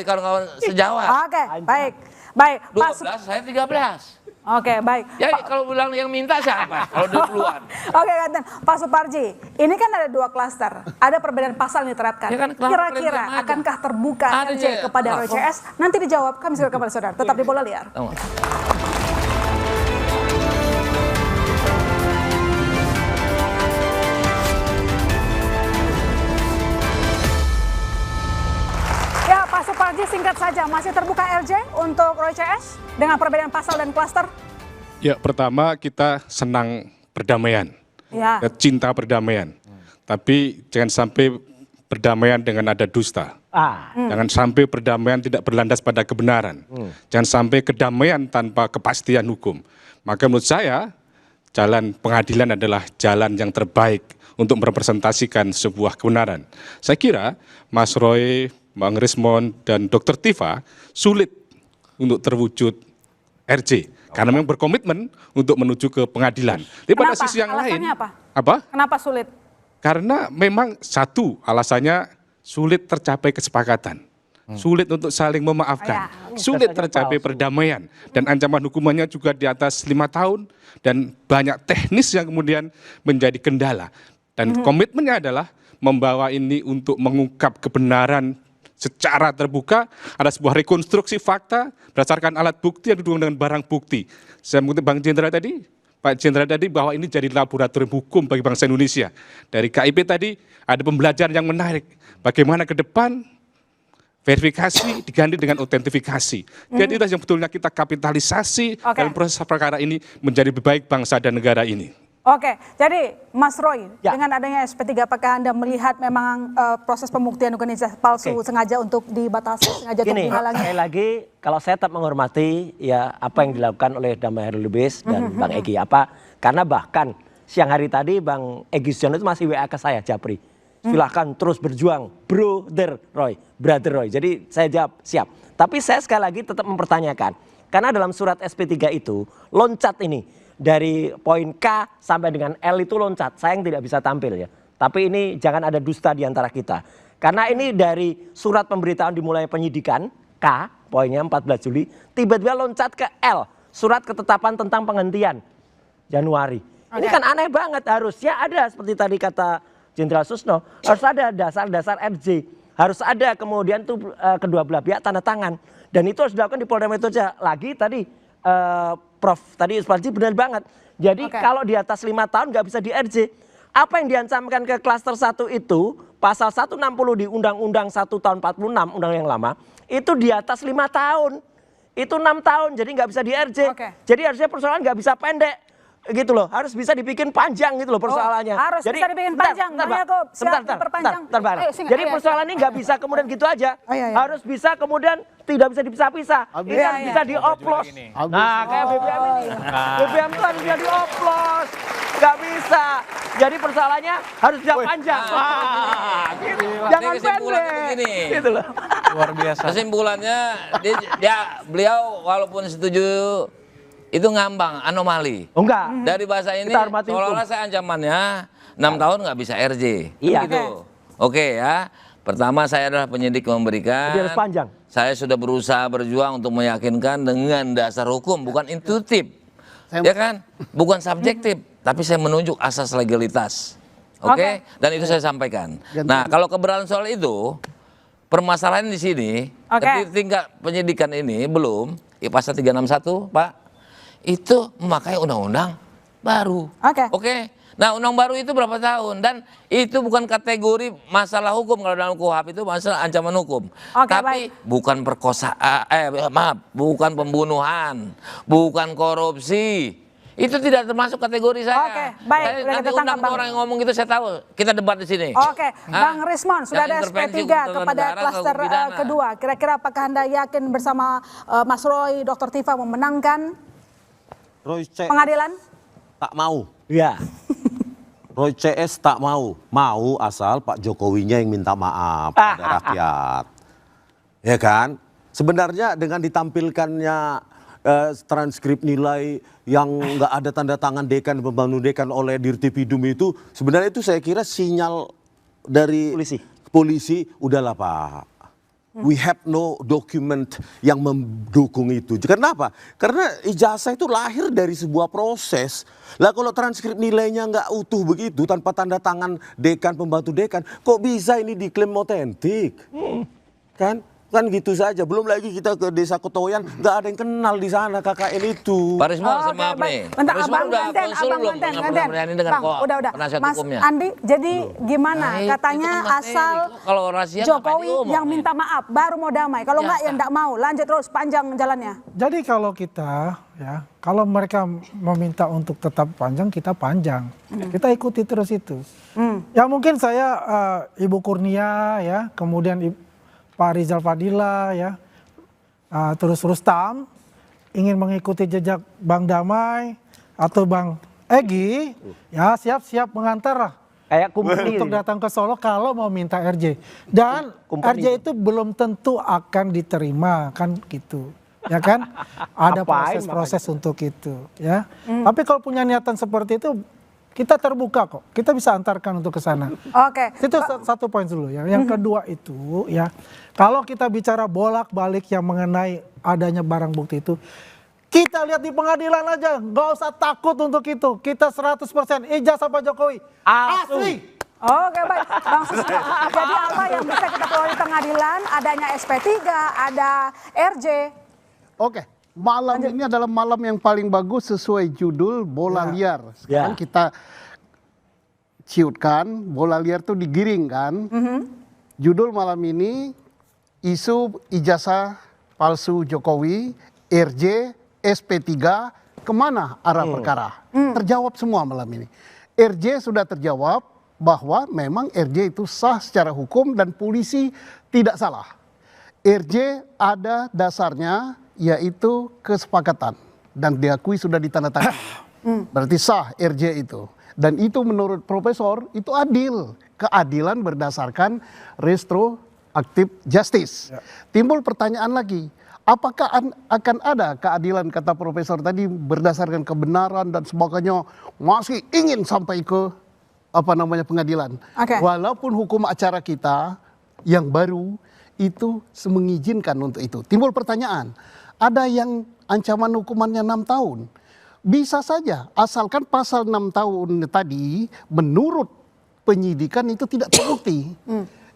kawan-kawan sejawat. Oke, baik. Baik, 12, saya 13. Oke, baik. Ya kalau bilang yang minta siapa? Kalau 20-an. Oke, Kapten. Pak Suparji, ini kan ada 2 klaster. Ada perbedaan pasal yang diterapkan. Ya kan, kira-kira akankah terbuka RJ kepada Roy CS? Nanti dijawab, kami segera kembali saudara. Tetap di Bola Liar. Ya, Pak Suparji, singkat saja, masih terbuka RJ untuk Roy CS dengan perbedaan pasal dan klaster? Ya, pertama kita senang perdamaian, ya. Cinta perdamaian. Tapi jangan sampai perdamaian dengan ada dusta. Jangan sampai perdamaian tidak berlandas pada kebenaran. Jangan sampai kedamaian tanpa kepastian hukum. Maka menurut saya, jalan pengadilan adalah jalan yang terbaik untuk merepresentasikan sebuah kebenaran. Saya kira Mas Roy, Bang Rismond, dan Dr. Tifa sulit untuk terwujud RJ. Karena memang berkomitmen untuk menuju ke pengadilan. Tapi pada sisi yang lain, apa? Kenapa sulit? Karena memang satu alasannya sulit tercapai kesepakatan. Sulit untuk saling memaafkan. Sulit tercapai perdamaian. Dan ancaman hukumannya juga di atas 5 tahun. Dan banyak teknis yang kemudian menjadi kendala. Dan komitmennya adalah membawa ini untuk mengungkap kebenaran secara terbuka, ada sebuah rekonstruksi fakta berdasarkan alat bukti yang didukung dengan barang bukti. Saya mengutip Bang Jenderal tadi, Pak Jenderal tadi, bahwa ini jadi laboratorium hukum bagi bangsa Indonesia. Dari KIP tadi ada pembelajaran yang menarik. Bagaimana ke depan verifikasi diganti dengan autentifikasi. Jadi itu yang betulnya kita kapitalisasi dalam proses perkara ini menjadi lebih baik bangsa dan negara ini. Oke, jadi Mas Roy, dengan adanya SP3, apakah Anda melihat memang proses pembuktian organisasi palsu sengaja untuk dibatasi, sengaja untuk menghalangi? Sekali lagi, kalau saya tetap menghormati ya apa yang dilakukan oleh Damai Hairul Lubis dan Bang Egy. Karena bahkan siang hari tadi Bang Egy Sujana itu masih WA ke saya, Japri. Silahkan terus berjuang, brother Roy. Jadi saya jawab siap. Tapi saya sekali lagi tetap mempertanyakan, karena dalam surat SP3 itu loncat ini. Dari poin K sampai dengan L itu loncat, sayang tidak bisa tampil ya. Tapi ini jangan ada dusta di antara kita. Karena ini dari surat pemberitahuan dimulai penyidikan, K, poinnya 14 Juli, tiba-tiba loncat ke L, surat ketetapan tentang penghentian Januari. Ini kan aneh banget, harusnya ada seperti tadi kata Jenderal Susno, harus ada dasar-dasar RJ. Harus ada kemudian tuh kedua belah pihak tanda tangan. Dan itu harus dilakukan di Polda Metro Jaya. Lagi tadi Prof tadi Suparji benar banget. Jadi kalau di atas 5 tahun nggak bisa di RJ. Apa yang diancamkan ke klaster 1 itu pasal 160 di Undang-Undang 1 tahun 46 undang yang lama itu di atas 5 tahun. Itu 6 tahun jadi nggak bisa di RJ. Jadi harusnya persoalan nggak bisa pendek. Gitu loh, harus bisa dibikin panjang gitu loh persoalannya. Harus jadi, bisa dibikin panjang. Sebentar. Jadi persoalan ini nggak bisa kemudian gitu aja. Harus bisa kemudian tidak bisa dipisah-pisah. Ini harus bisa dioplos. Nah kayak BBM ini. BBM itu harus bisa dioplos. Nggak bisa. Jadi persoalannya harus bisa panjang. Jangan pendek. Gitu loh. Luar biasa. Kesimpulannya beliau walaupun setuju itu ngambang, anomali. Enggak. Dari bahasa ini seolah-olah saya ancamannya 6 tahun nggak bisa RJ. Iya. Gitu. Oke ya. Pertama saya adalah penyidik memberikan. Jadi harus panjang. Saya sudah berusaha berjuang untuk meyakinkan dengan dasar hukum, bukan intuitif. Ya kan? Bukan subjektif. Tapi saya menunjuk asas legalitas. Oke? Dan itu saya sampaikan. Nah kalau keberatan soal itu, permasalahan di sini, tingkat penyidikan ini belum, pasal 361 Pak, itu memakai undang-undang baru. Oke. Nah undang baru itu berapa tahun dan itu bukan kategori masalah hukum kalau dalam KUHP itu masalah ancaman hukum. Tapi bukan perkosaan, bukan pembunuhan, bukan korupsi. Itu tidak termasuk kategori saya. Oke, baik. Saya Udah nanti kita tangkap, undang Bang. orang yang ngomong gitu saya tahu. Kita debat di sini. Oke, Bang Rismon, sudah ada SP3 kepada klaster kedua. Kira-kira apakah Anda yakin bersama Mas Roy, Dr. Tifa memenangkan pengadilan? Tak mau. Ya. Roy CS tak mau. Mau asal Pak Jokowinya yang minta maaf pada rakyat. Ya kan? Sebenarnya dengan ditampilkannya transkrip nilai yang nggak ada tanda tangan dekan, pembantu dekan oleh Dirtipidum itu, sebenarnya itu saya kira sinyal dari polisi udahlah Pak. We have no document yang mendukung itu. Kenapa? Karena ijazah itu lahir dari sebuah proses. Lah kalau transkrip nilainya nggak utuh begitu, tanpa tanda tangan dekan, pembantu dekan, kok bisa ini diklaim otentik? Kan gitu saja. Belum lagi kita ke Desa Kotoyan, nggak ada yang kenal di sana KKN itu. Pak Rismon, maaf nih. Bentar, Pak Rismon Abang udah Ganten, konsul Abang belum Ganten. dengan Udah. penasihat Mas hukumnya? Andi, jadi gimana? Nah, Katanya itu kan asal kalau rahasia Jokowi ngapain yang minta maaf, baru mau damai. Kalau nggak, ya nggak mau. Lanjut terus, panjang jalannya. Jadi kalau kita, ya, kalau mereka meminta untuk tetap panjang, kita panjang. Kita ikuti terus itu. Ya mungkin saya, Ibu Kurnia, ya, kemudian Pak Rizal Fadila, ya, terus Rustam ingin mengikuti jejak Bang Damai atau Bang Egy, ya siap-siap mengantar lah. Kayak kumpul Untuk datang ke Solo kalau mau minta RJ. Dan RJ itu belum tentu akan diterima, kan gitu. Ya kan? Ada proses-proses untuk itu, ya. Tapi kalau punya niatan seperti itu, kita terbuka kok. Kita bisa antarkan untuk ke sana. Oke. Itu satu poin dulu ya. Yang kedua itu ya, kalau kita bicara bolak-balik yang mengenai adanya barang bukti itu, kita lihat di pengadilan aja, nggak usah takut untuk itu. Kita 100% ijazah Pak Jokowi asli. Oke, baik. Bang Susno, jadi apa yang bisa kita keluar di pengadilan? Adanya SP3, ada RJ. Oke. Malam ini adalah malam yang paling bagus sesuai judul bola liar. Sekarang kita ciutkan, bola liar itu digiring kan. Judul malam ini, isu ijazah palsu Jokowi, RJ, SP3, kemana arah perkara? Terjawab semua malam ini. RJ sudah terjawab bahwa memang RJ itu sah secara hukum dan polisi tidak salah. RJ ada dasarnya, yaitu kesepakatan dan diakui sudah ditandatangani. Berarti sah RJ itu. Dan itu menurut profesor itu adil. Keadilan berdasarkan retroactive justice. Timbul pertanyaan lagi, apakah akan ada keadilan kata profesor tadi berdasarkan kebenaran dan sebagainya, masih ingin sampai ke pengadilan. Walaupun hukum acara kita yang baru itu mengizinkan untuk itu. Timbul pertanyaan, ada yang ancaman hukumannya 6 tahun. Bisa saja, asalkan pasal 6 tahun tadi menurut penyidikan itu tidak terbukti.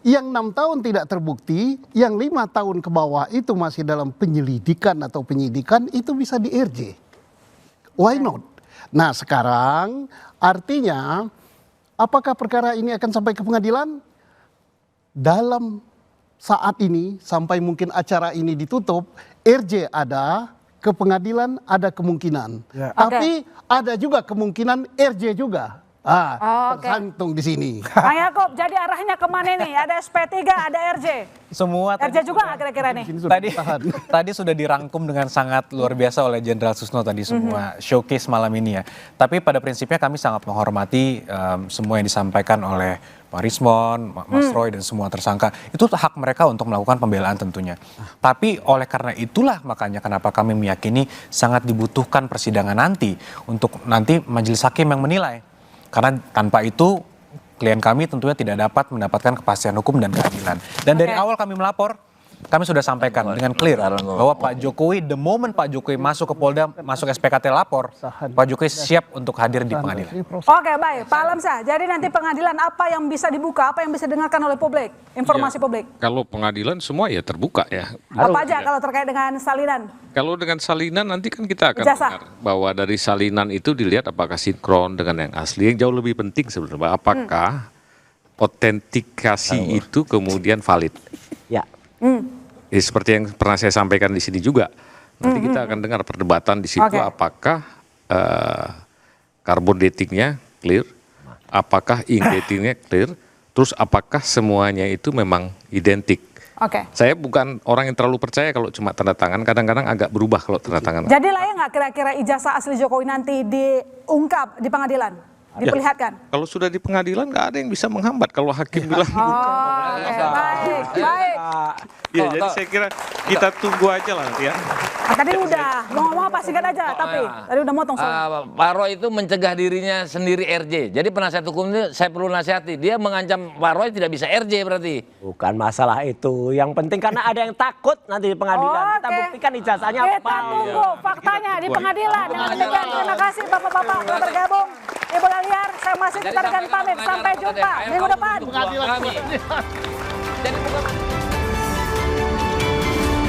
Yang 6 tahun tidak terbukti, yang 5 tahun ke bawah itu masih dalam penyelidikan atau penyidikan, itu bisa di RJ. Why not? Nah sekarang artinya apakah perkara ini akan sampai ke pengadilan? Dalam saat ini sampai mungkin acara ini ditutup, RJ ada, ke pengadilan ada kemungkinan. Tapi ada juga kemungkinan RJ juga. Tergantung di sini. Bang Yaakob, jadi arahnya kemana nih? Ada SP3, ada RJ. Semua RJ juga nggak kira-kira nih? Tadi sudah dirangkum dengan sangat luar biasa oleh Jenderal Susno tadi semua showcase malam ini ya. Tapi pada prinsipnya kami sangat menghormati semua yang disampaikan oleh Pak Rismon, Mas Roy dan semua tersangka. Itu hak mereka untuk melakukan pembelaan tentunya. Tapi oleh karena itulah makanya kenapa kami meyakini sangat dibutuhkan persidangan nanti untuk nanti majelis hakim yang menilai. Karena tanpa itu klien kami tentunya tidak dapat mendapatkan kepastian hukum dan keadilan. Dan dari awal kami melapor, kami sudah sampaikan dengan clear bahwa Pak Jokowi, the moment Pak Jokowi masuk ke Polda, masuk SPKT lapor, Pak Jokowi siap untuk hadir di pengadilan. Oke, baik. Pak Alamsyah, jadi nanti pengadilan apa yang bisa dibuka, apa yang bisa didengarkan oleh publik, informasi publik? Kalau pengadilan semua ya terbuka ya. Apa aja kalau terkait dengan salinan? Kalau dengan salinan nanti kan kita akan Ijazah. dengar bahwa dari salinan itu dilihat apakah sinkron dengan yang asli. Yang jauh lebih penting sebenarnya apakah autentikasi itu kemudian valid. Ya. Seperti yang pernah saya sampaikan di sini juga. Nanti kita akan dengar perdebatan di situ apakah carbon datingnya clear, apakah ink datingnya clear, terus apakah semuanya itu memang identik. Oke. Saya bukan orang yang terlalu percaya kalau cuma tanda tangan, kadang-kadang agak berubah kalau tanda tangan. Jadi layak nggak kira-kira ijazah asli Jokowi nanti diungkap di pengadilan? Diperlihatkan? Kalau sudah di pengadilan nggak ada yang bisa menghambat kalau hakim bilang bukan. Baik. Ya, jadi saya kira kita tunggu aja lah nanti ya. Tadi udah, mau ngomong apa singkat aja, tapi tadi udah motong soalnya. Pak Roy itu mencegah dirinya sendiri RJ. Jadi penasihat hukum itu saya perlu nasihati. Dia mengancam Pak Roy tidak bisa RJ berarti. Bukan masalah itu. Yang penting karena ada yang takut nanti di pengadilan. Kita buktikan ijazahnya apa. Kita tunggu faktanya di pengadilan. Dengan demikian, terima kasih Bapak-Bapak telah bergabung di Bola Liar. Saya masih kita dengan pamit. Sampai jumpa minggu depan. Jadi bukan